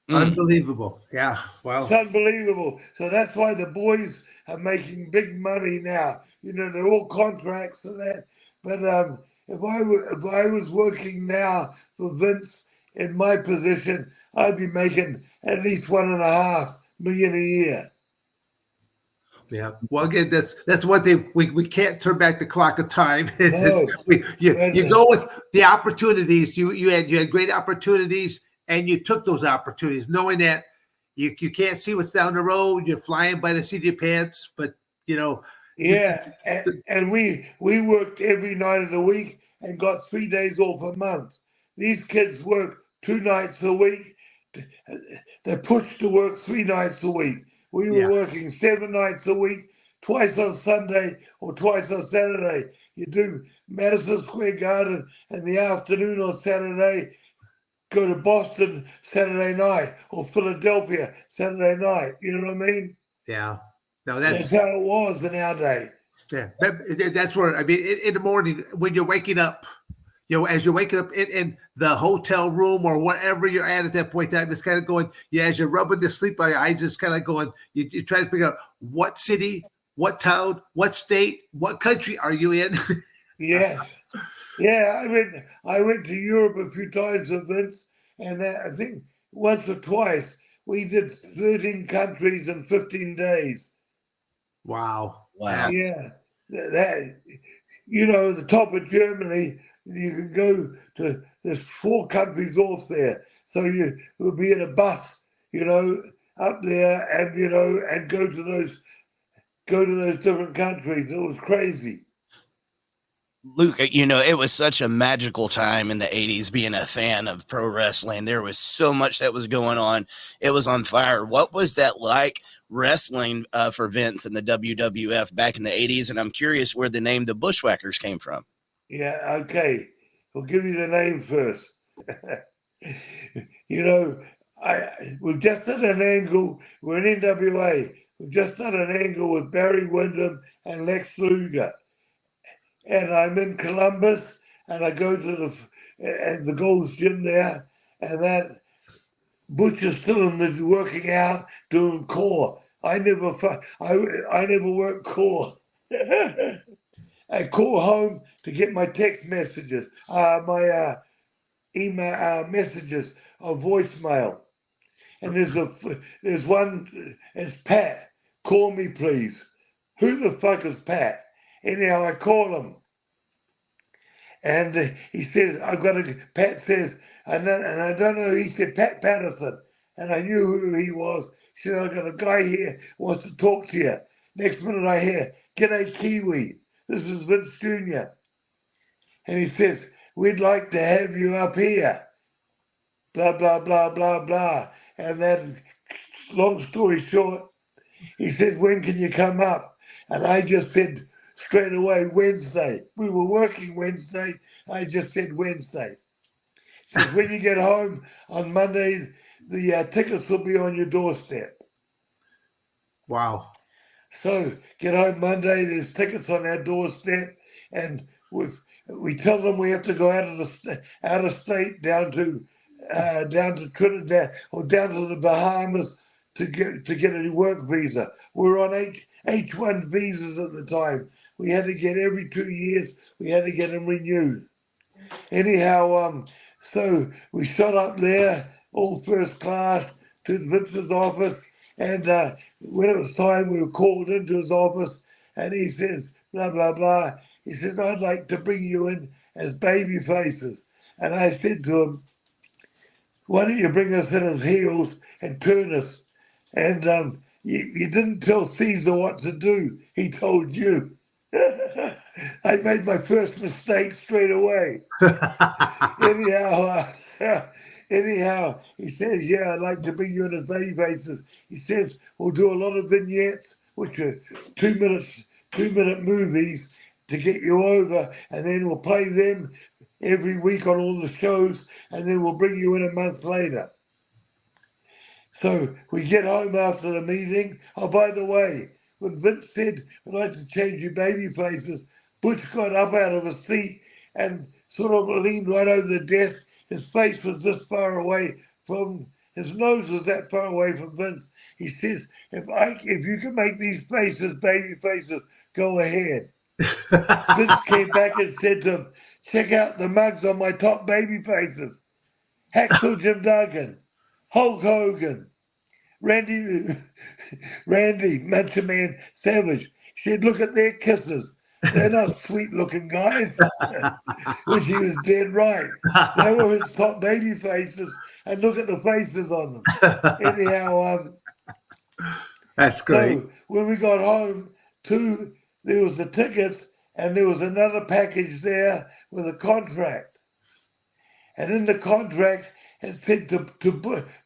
Unbelievable. Yeah. Wow. It's unbelievable. So that's why the boys are making big money now. They're all contracts and that. But if I was working now for Vince in my position, I'd be making at least 1.5 million a year. Yeah. Well, again, that's one thing we can't turn back the clock of time. No. You go with the opportunities. You had great opportunities, and you took those opportunities, knowing that you can't see what's down the road. You're flying by the seat of your pants, but Yeah, and we worked every night of the week and got 3 days off a month. These kids work 2 nights a week. They're pushed to work 3 nights a week. We were working 7 nights a week, twice on Sunday or twice on Saturday. You do Madison Square Garden in the afternoon on Saturday, go to Boston Saturday night or Philadelphia Saturday night. You know what I mean? Yeah. No, that's how it was in our day. Yeah, that's where, in the morning when you're waking up, as you're waking up in the hotel room or wherever you're at that point in time, it's kind of going, as you're rubbing the sleep on your eyes, it's kind of going, you try to figure out what city, what town, what state, what country are you in? Yes. Yeah, I went to Europe a few times with Vince, and I think once or twice we did 13 countries in 15 days. Wow. Yeah. The top of Germany, you can go to, there's 4 countries off there. So you will be in a bus, up there and, and go to those different countries. It was crazy. Luke, it was such a magical time in the 80s being a fan of pro wrestling. There was so much that was going on. It was on fire. What was that like wrestling for Vince and the WWF back in the 80s? And I'm curious where the name the Bushwhackers came from. Yeah, okay. We'll give you the name first. We've just done an angle. We're in NWA. We've just done an angle with Barry Windham and Lex Luger. And I'm in Columbus, and I go to the Gold's Gym there, and that Butch is still working out, doing core. I never worked core. I call home to get my text messages, my email messages or voicemail. And there's one, it's Pat. Call me, please. Who the fuck is Pat? Anyhow, I call him. And he says, Pat says, and I don't know, he said, Pat Patterson. And I knew who he was. He said, I've got a guy here who wants to talk to you. Next minute I hear, G'day Kiwi. This is Vince Jr. And he says, we'd like to have you up here. Blah, blah, blah, blah, blah. And then, long story short, he says, when can you come up? And I just said straight away, Wednesday. We were working Wednesday, I just said Wednesday. He says, when you get home on Mondays, the tickets will be on your doorstep. Wow. So get home Monday, there's tickets on our doorstep, and we tell them we have to go out of state down to Trinidad or down to the Bahamas to get a work visa. We're on H1 visas at the time. We had to get every 2 years. We had to get them renewed. Anyhow, so we shot up there, all first class, to Vince's office. And when it was time, we were called into his office, and he says, blah, blah, blah. He says, I'd like to bring you in as baby faces. And I said to him, why don't you bring us in as heels and turn us? And you didn't tell Caesar what to do. He told you. I made my first mistake straight away. Anyhow, he says, yeah, I'd like to bring you in as baby faces. He says, we'll do a lot of vignettes, which are 2-minute movies to get you over, and then we'll play them every week on all the shows, and then we'll bring you in a month later. So we get home after the meeting. Oh, by the way, when Vince said, I'd like to change your baby faces, Butch got up out of his seat and sort of leaned right over the desk. His face was this far away from, his nose was that far away from Vince. He says, if you can make these faces, baby faces, go ahead. Vince came back and said to him, check out the mugs on my top baby faces. Hacksaw Jim Duggan, Hulk Hogan, Randy, Macho Man Savage. He said, look at their kisses. They're not sweet-looking guys. Which he was dead right. They were his top baby faces, and look at the faces on them. Anyhow, that's great. So when we got home, there was the tickets, and there was another package there with a contract. And in the contract, it said to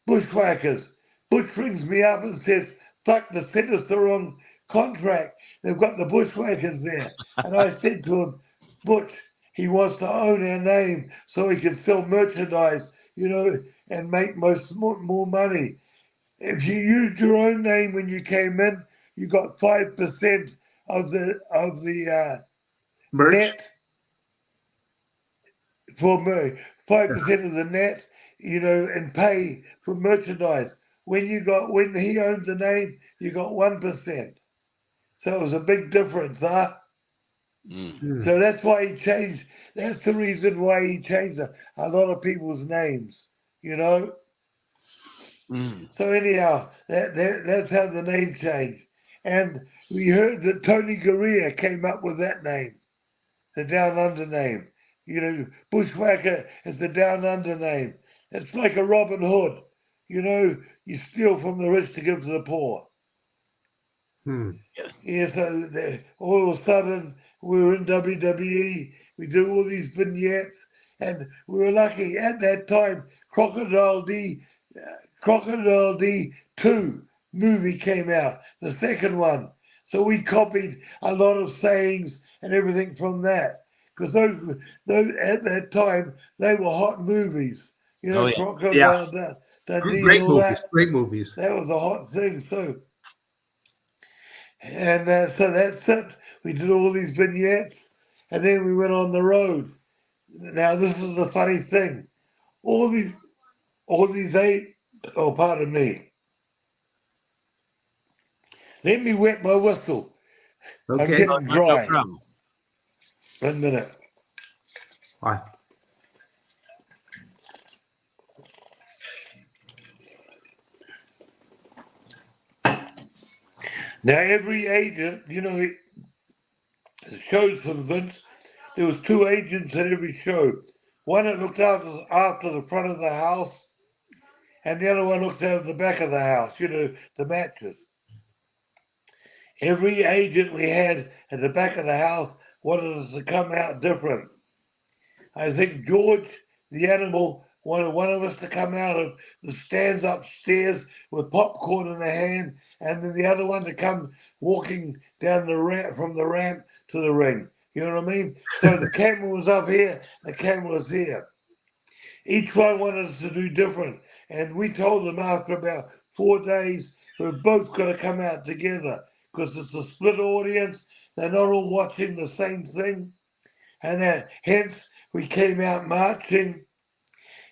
Bushwhackers. Butch rings me up and says, fuck, they sent us the wrong contract. They've got the Bushwhackers there. And I said to him, Butch, he wants to own our name so he can sell merchandise, and make more money. If you used your own name when you came in, you got 5% of the Merch? net for me. 5% of the net, and pay for merchandise. When he owned the name, you got 1%. So it was a big difference, huh? Mm. So that's why he changed. That's the reason why he changed a lot of people's names, Mm. So anyhow, that's how the name changed. And we heard that Tony Garea came up with that name, the Down Under name. Bushwhacker is the Down Under name. It's like a Robin Hood. You steal from the rich to give to the poor. Yeah, so all of a sudden we were in WWE. We do all these vignettes, and we were lucky at that time. Crocodile D 2 movie came out, the second one. So we copied a lot of sayings and everything from that, because those at that time they were hot movies. Crocodile Dundee Great and all movies. that. Great movies. That was a hot thing too. And so that's it. We did all these vignettes, and then we went on the road. Now this is the funny thing. All these oh, pardon me. Let me wet my whistle. Okay. I'm getting dry. No problem. 1 minute. Why? Now every agent, the shows from Vince, there was 2 agents at every show. One that looked after the front of the house, and the other one looked after the back of the house, the matches. Every agent we had at the back of the house wanted us to come out different. I think George, the animal, wanted one of us to come out of the stands upstairs with popcorn in the hand, and then the other one to come walking down the ramp, from the ramp to the ring. You know what I mean? So the camera was up here, the camera was here. Each one wanted us to do different. And we told them after about 4 days, we're both going to come out together because it's a split audience. They're not all watching the same thing. And hence, we came out marching.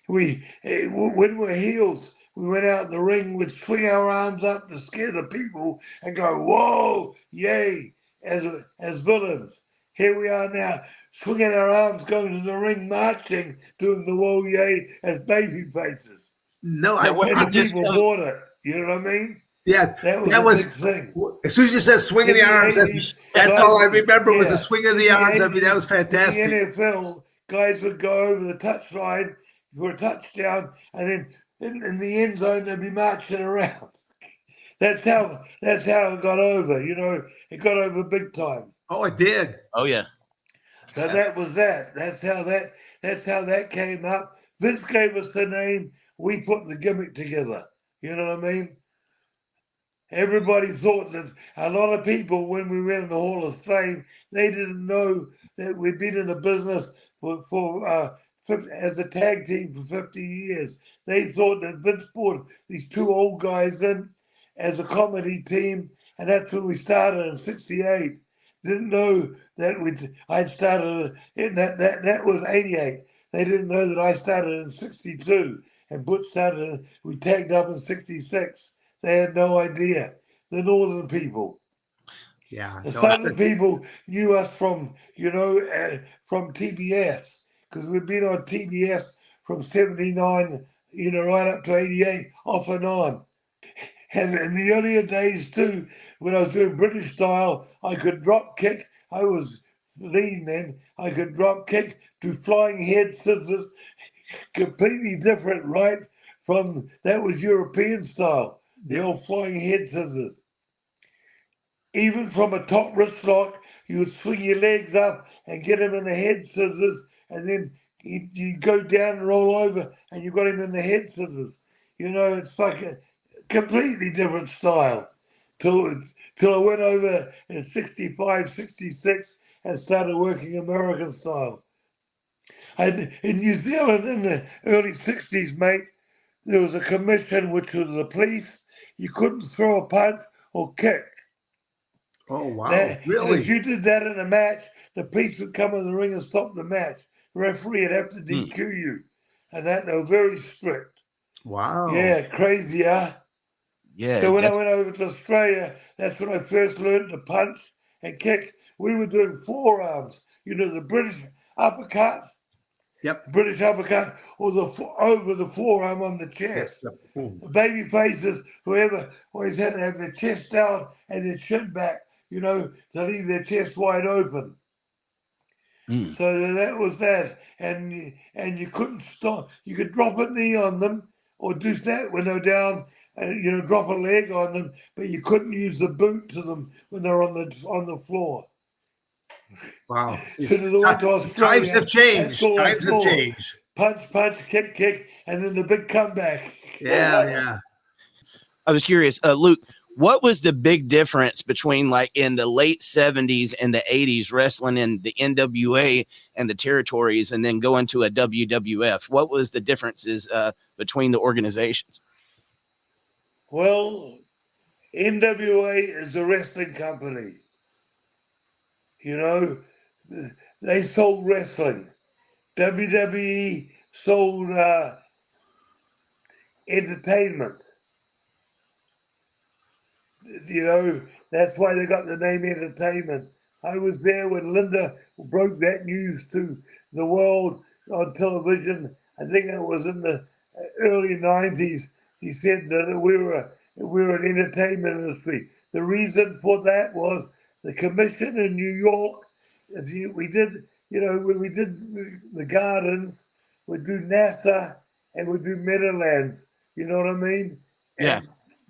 When we're heels, we went out in the ring, we'd swing our arms up to scare the people and go, whoa, yay, as villains. Here we are now, swinging our arms, going to the ring, marching, doing the whoa, yay, as baby faces. No, Now, where And did the this people come? bought it. You know what I mean? Yeah, That was that a was big thing. as soon as you said swing of the In the arms. 80s, That's guys all I would- remember was the yeah, swing of in the arms. I mean, that 80s, was fantastic. In the NFL, guys would go over the touchline for a touchdown, and then in the end zone they'd be marching around. That's how it got over. You know, it got over big time. Oh, it did. Oh yeah. So that was that. That's how that came up. Vince gave us the name. We put the gimmick together. You know what I mean? Everybody thought that a lot of people, when we went in the Hall of Fame, they didn't know that we'd been in the business as a tag team for 50 years. They thought that Vince brought these two old guys in as a comedy team, and that's when we started in '68. Didn't know that I'd started in that was '88. They didn't know that I started in '62, and Butch started. We tagged up in '66. They had no idea. The northern people. Yeah. The No, southern people knew us from, from TBS, because we'd been on TBS from '79, right up to '88, off and on. And in the earlier days too, when I was doing British style, I could drop kick. I was lean then. I could drop kick, do flying head scissors, completely different, right? From that was European style, the old flying head scissors. Even from a top wrist lock, you would swing your legs up and get him in the head scissors, and then you go down and roll over, and you got him in the head scissors. It's like a completely different style. Till I went over in '65, '66 and started working American style. And in New Zealand in the early '60s, mate, there was a commission which was the police. You couldn't throw a punch or kick. oh wow, And really? if you did that in a match, the police would come in the ring and stop the match. The referee would have to DQ you. And they were very strict. Wow. Yeah, crazy, huh? Yeah. So when I went over to Australia, that's when I first learned to punch and kick. We were doing forearms. The British uppercut. Yep. British uppercut, or over the forearm on the chest. Yep. Boom. The baby faces, whoever, always had to have their chest down and their chin back, to leave their chest wide open. So that was that, and you couldn't stop. You could drop a knee on them or do that when they're down, and drop a leg on them, but you couldn't use the boot to them when they're on the floor. Wow. So they went to Australia. Times have changed. That's all I Times have saw. changed. Punch, kick, and then the big comeback. Yeah. I was curious, Luke, what was the big difference between like in the late '70s and the '80s wrestling in the NWA and the territories, and then going to a WWF? What was the differences between the organizations? Well, NWA is a wrestling company. They sold wrestling. WWE sold entertainment. That's why they got the name Entertainment. I was there when Linda broke that news to the world on television. I think it was in the early '90s. He said that we were an entertainment industry. The reason for that was the commission in New York. When we did the Gardens, we'd do NASA and we'd do Meadowlands. You know what I mean? Yeah.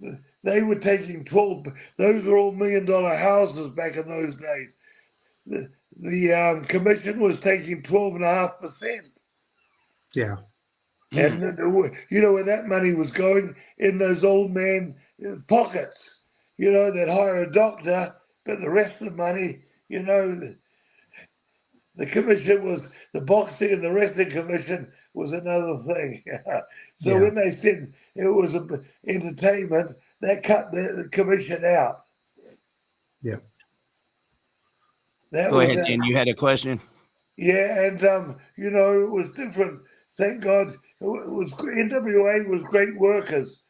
And they were taking 12. Those were all $1 million houses back in those days. The commission was taking 12.5%. Yeah. And where that money was going? In those old man pockets. They'd hire a doctor, but the rest of the money, the commission was the boxing and the wrestling commission was another thing. So when they said it was entertainment, they cut the commission out. Yeah. Go ahead, Dan. You had a question? Yeah, and it was different. Thank God, NWA was great workers.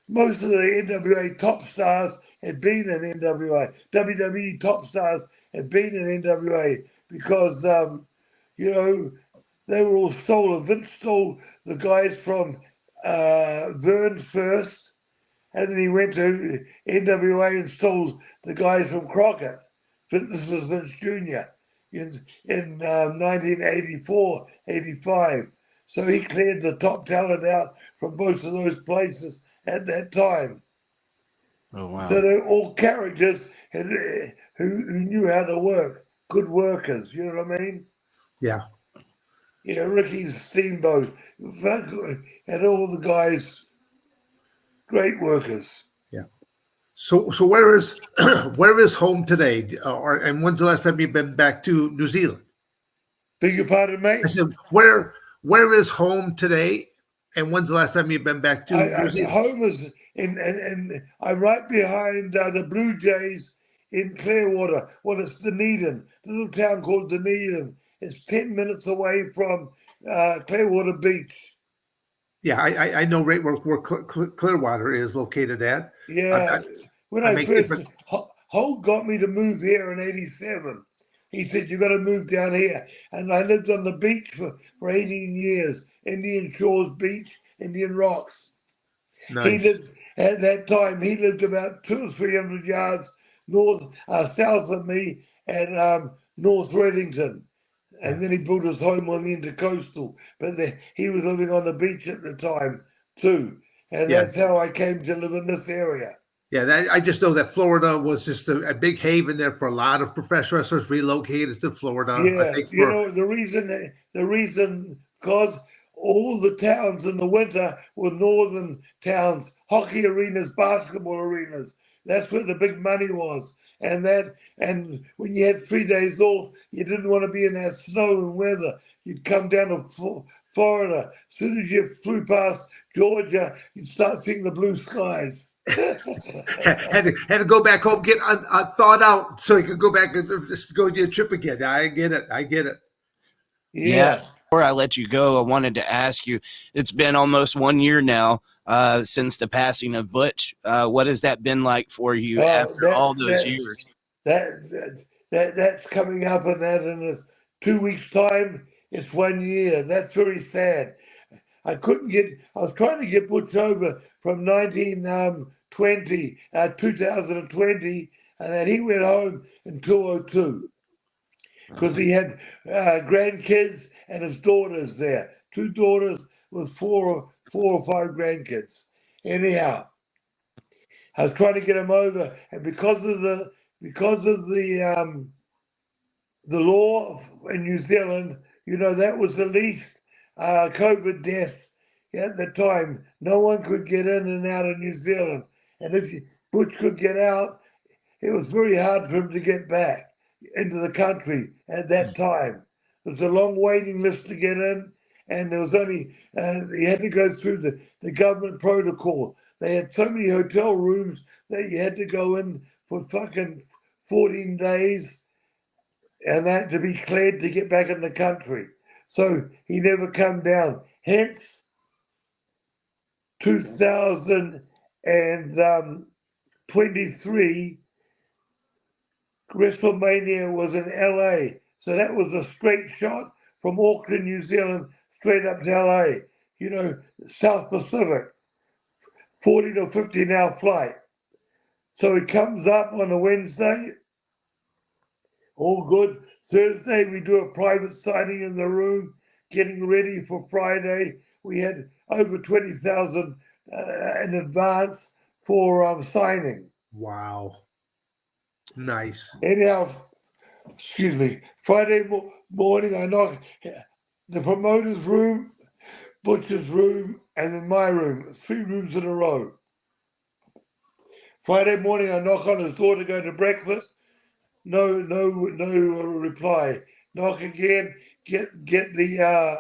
Most of the NWA top stars had been in NWA. WWE top stars had been in NWA because they were all stolen. Vince stole the guys from Vern first, and then he went to NWA and stole the guys from Crockett. This was Vince Jr. in 1984, 85. So he cleared the top talent out from most of those places at that time. Oh, wow. So they're all characters who knew how to work, good workers, you know what I mean? Yeah. Ricky Steamboat, and all the guys, great workers. Yeah. So where is home today? And when's the last time you've been back to New Zealand? Beg your pardon, mate? I said, where is home today? And when's the last time you've been back to New Zealand? Home is and I'm right behind the Blue Jays in Clearwater. Well, it's Dunedin, a little town called Dunedin. It's 10 minutes away from Clearwater Beach. Yeah, I know right where Clearwater is located at. Yeah. Holt got me to move here in 87. He said, you got to move down here. And I lived on the beach for 18 years. Indian Shores Beach, Indian Rocks. Nice. At that time, he lived about 200 or 300 yards south of me at North Reddington. And then he built his home on the Intercoastal. But he was living on the beach at the time, too. And that's how I came to live in this area. Yeah, I just know that Florida was just a big haven there for a lot of professional wrestlers relocated to Florida. Yeah, I think the reason because all the towns in the winter were northern towns, hockey arenas, basketball arenas. That's where the big money was. And when you had 3 days off, you didn't want to be in that snow and weather. You'd come down to Florida. As soon as you flew past Georgia, you'd start seeing the blue skies. had to go back home, get thawed out so you could go back and just go on your trip again. I get it. Yeah. Before I let you go, I wanted to ask you, it's been almost 1 year now since the passing of Butch. What has that been like for you after all those years? That's coming up in 2 weeks' time. It's 1 year. That's very sad. I was trying to get Butch over from 2020, and then he went home in 2002 because he had grandkids and his daughters there. 2 daughters with four or five grandkids. Anyhow, I was trying to get him over, and because of the law in New Zealand, that was the least COVID deaths at the time. No one could get in and out of New Zealand, and if Butch could get out, it was very hard for him to get back into the country at that time. There was a long waiting list to get in, and there was only he had to go through the government protocol. They had so many hotel rooms that you had to go in for fucking 14 days and that to be cleared to get back in the country. So he never come down. Hence, 2023, WrestleMania was in LA. So that was a straight shot from Auckland, New Zealand, straight up to LA. South Pacific, 40 to 50-hour flight. So he comes up on a Wednesday, all good. Thursday, we do a private signing in the room, getting ready for Friday. We had over 20,000 in advance for signing. Wow. Nice. Anyhow, excuse me, Friday morning, I knock the promoter's room, Butcher's room, and then my room, 3 rooms in a row. Friday morning, I knock on his door to go to breakfast. no reply. Knock again. Get the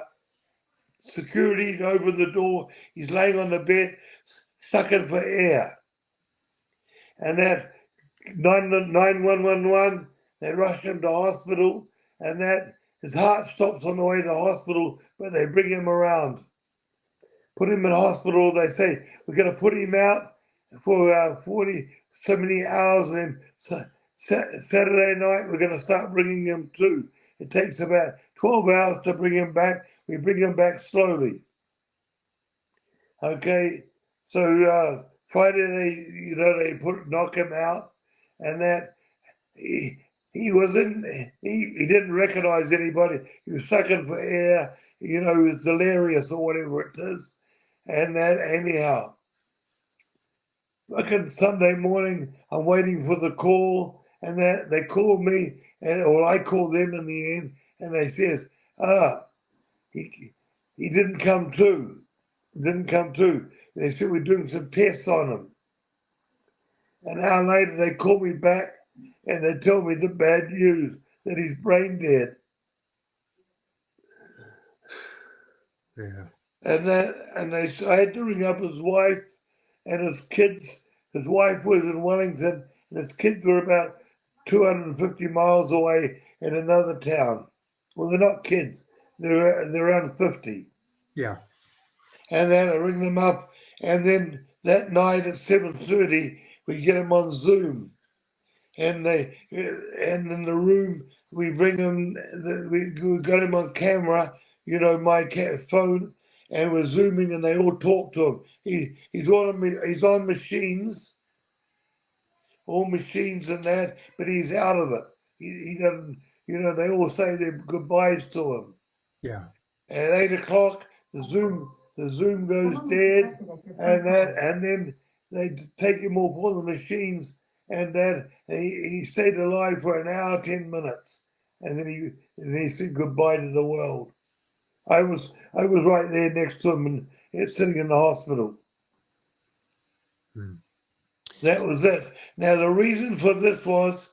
security to open the door. He's laying on the bed, sucking for air. And that 911, they rushed him to hospital, and that his heart stops on the way to hospital, but they bring him around. Put him in hospital. They say, we're going to put him out for 40, so many hours, and then Saturday night, we're going to start bringing him to. It takes about 12 hours to bring him back. We bring him back slowly. Okay, so Friday, they knock him out, and that he didn't recognize anybody. He was sucking for air, he was delirious or whatever it is. And that, anyhow, fucking Sunday morning, I'm waiting for the call, and that they called me, or I called them in the end, and they says, he didn't come to. They said, we're doing some tests on him. An hour later, they call me back, and they tell me the bad news, that he's brain dead. Yeah. I had to ring up his wife and his kids. His wife was in Wellington, and his kids were about 250 miles away in another town. Well, they're not kids. They're around 50. Yeah. And then I ring them up, and then that night at 7:30, we get them on Zoom. And in the room, we bring him, we got him on camera, my phone, and we're Zooming, and they all talk to him. He's on machines, all machines and that, but he's out of it. He doesn't, they all say their goodbyes to him. Yeah. At 8 o'clock, the Zoom goes dead, and then they take him off all the machines, and he stayed alive for an hour, 10 minutes, and then he said goodbye to the world. I was right there next to him, and sitting in the hospital. That was it. Now the reason for this was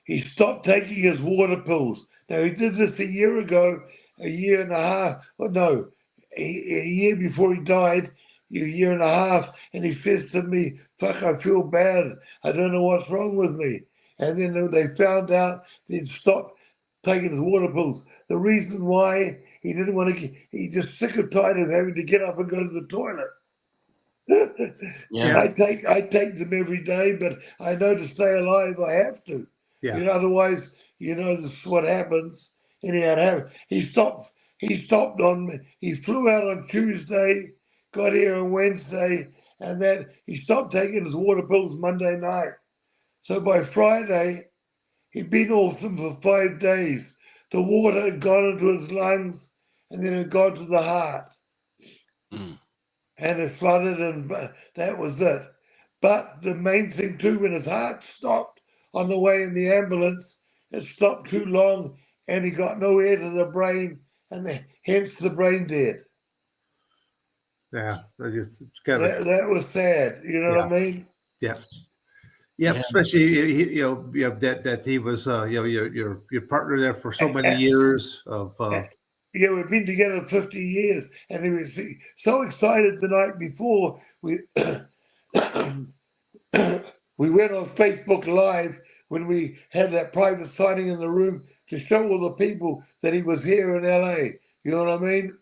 he stopped taking his water pills. Now he did this a year ago, a year and a half. Oh no, a year before he died, a year and a half, and he says to me, "Fuck, I feel bad. I don't know what's wrong with me." And then they found out he'd stopped taking his water pills. The reason why he didn't want to, he's just sick and tired of having to get up and go to the toilet. Yeah. I take them every day, but I know to stay alive I have to. Yeah. Otherwise, this is what happens. Anyhow, he stopped on me. He flew out on Tuesday, got here on Wednesday, and then he stopped taking his water pills Monday night. So by Friday, he'd been off them for 5 days. The water had gone into his lungs, and then it had gone to the heart. And it flooded, and that was it. But the main thing too, when his heart stopped on the way in the ambulance, it stopped too long, and he got no air to the brain, and hence the brain dead. Yeah, that was sad. You know what I mean? Yeah. Yeah, especially that he was your partner there for so many years of. Yeah, we've been together 50 years, and he was so excited the night before we we went on Facebook Live when we had that private signing in the room to show all the people that he was here in LA. You know what I mean?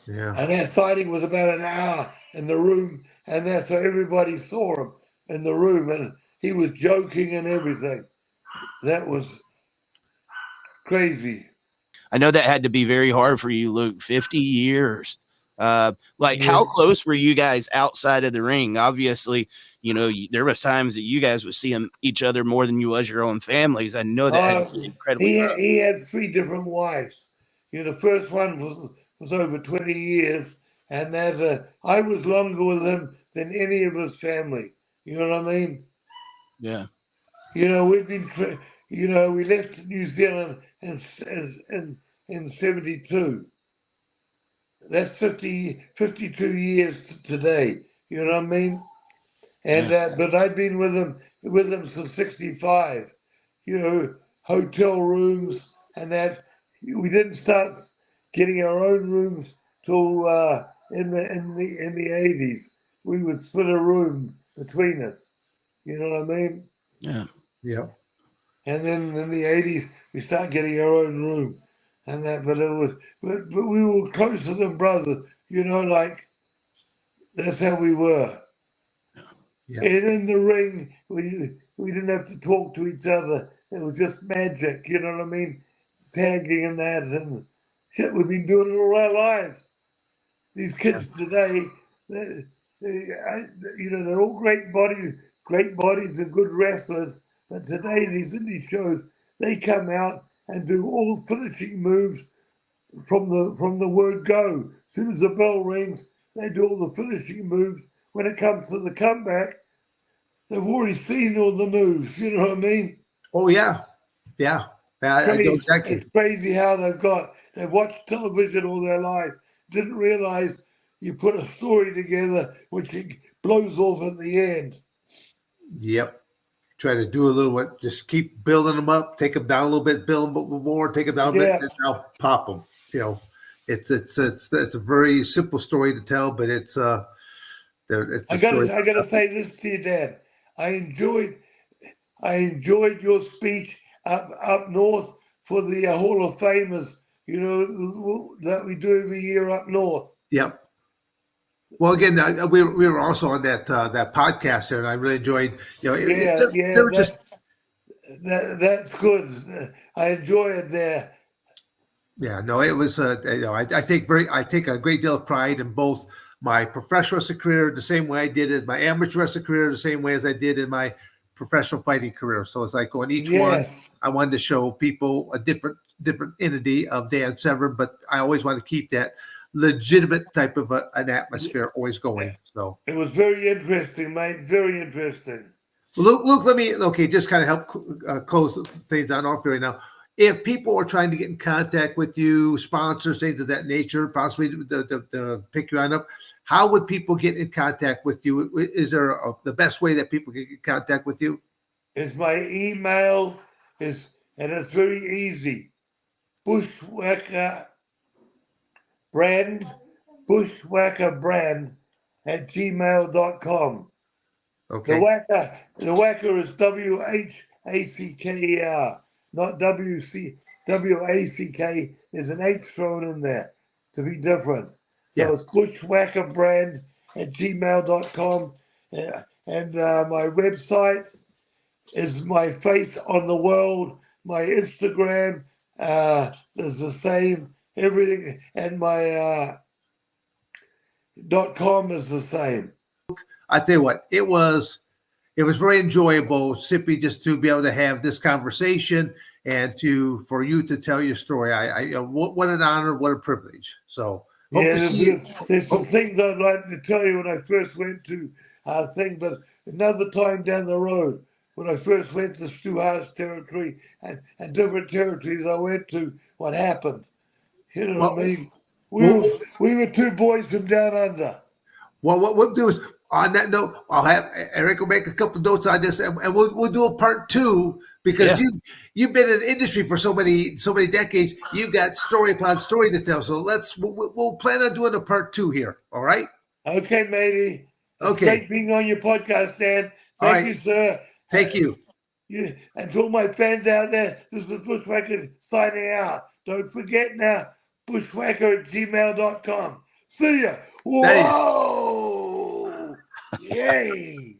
Yeah. And that signing was about an hour in the room, and that's so everybody saw him in the room, and he was joking and everything. That was crazy. I know that had to be very hard for you, Luke. 50 years. How close were you guys outside of the ring? Obviously, there was times that you guys would see each other more than you was your own families. I know that had to be incredibly rough. He had 3 different wives. The first one was over 20 years, and that I was longer with him than any of his family. You know what I mean? Yeah. We've been, we left New Zealand in 72. That's 52 years today. You know what I mean? And but I'd been with him with them since '65. You know, hotel rooms and that. We didn't start getting our own rooms till in the '80s. We would split a room between us. You know what I mean? Yeah. Yeah. And then in the '80s, we started getting our own room, and that. But we were closer than brothers. You know, like that's how we were. Yeah. And in the ring, we didn't have to talk to each other. It was just magic. You know what I mean? Tagging and that and shit. We've been doing it all our lives. These kids today, they're all great bodies and good wrestlers. But today, these indie shows, they come out and do all finishing moves from the word go. As soon as the bell rings, they do all the finishing moves. When it comes to the comeback, they've already seen all the moves. You know what I mean? Oh yeah, yeah. I know exactly. It's crazy how they've watched television all their life, didn't realize you put a story together which it blows off at the end. Yep. Try to do a little bit, just keep building them up, take them down a little bit, build them up a little more, take them down a bit, and now pop them. You know, it's a very simple story to tell, but it's I gotta say this to you, Dad. I enjoyed your speech up north for the Hall of Famers. You know that we do every year up north. Yep. Well, again, we were also on that podcast there, and I really enjoyed. You know, that's good. I enjoy it there. Yeah, no, it was. I take a great deal of pride in both my professional wrestling career, the same way I did in my amateur wrestling career, the same way as I did in my professional fighting career. So it's like on each one, I wanted to show people a different entity of Dan Severn, but I always want to keep that legitimate type of an atmosphere always going. So it was very interesting, mate. Very interesting. Luke, just kind of help close things down off here right now. If people are trying to get in contact with you, sponsors, things of that nature, possibly to pick you on up, how would people get in contact with you? Is there the best way that people can get in contact with you? Is my email and it's very easy. Bushwacker brand at gmail.com. Okay. The whacker is WHACKER, not WACK. There's an H thrown in there to be different. So it's bushwackerbrand at gmail.com. And my website is my face on the world. My Instagram is the same. Everything. And my .com is the same. I tell you what, it was very enjoyable simply just to be able to have this conversation and for you to tell your story. What an honor, what a privilege. So hope to see you. There's some things I'd like to tell you when I first went to our thing, but another time down the road, when I first went to Stu Hart's territory and different territories I went to, what happened. You know what I mean? We were two boys from down under. Well, what we'll do is, on that note, I'll have Eric will make a couple notes on this, and we'll do a part 2 because you've been in the industry for so many decades. You've got story upon story to tell. So we'll plan on doing a part 2 here. All right? Okay, matey. Okay. Great being on your podcast, Dan. Thank you, sir. Thank you. And to all my fans out there, this is Bushwacker signing out. Don't forget now, bushwacker@gmail.com. See ya. Whoa! Yay!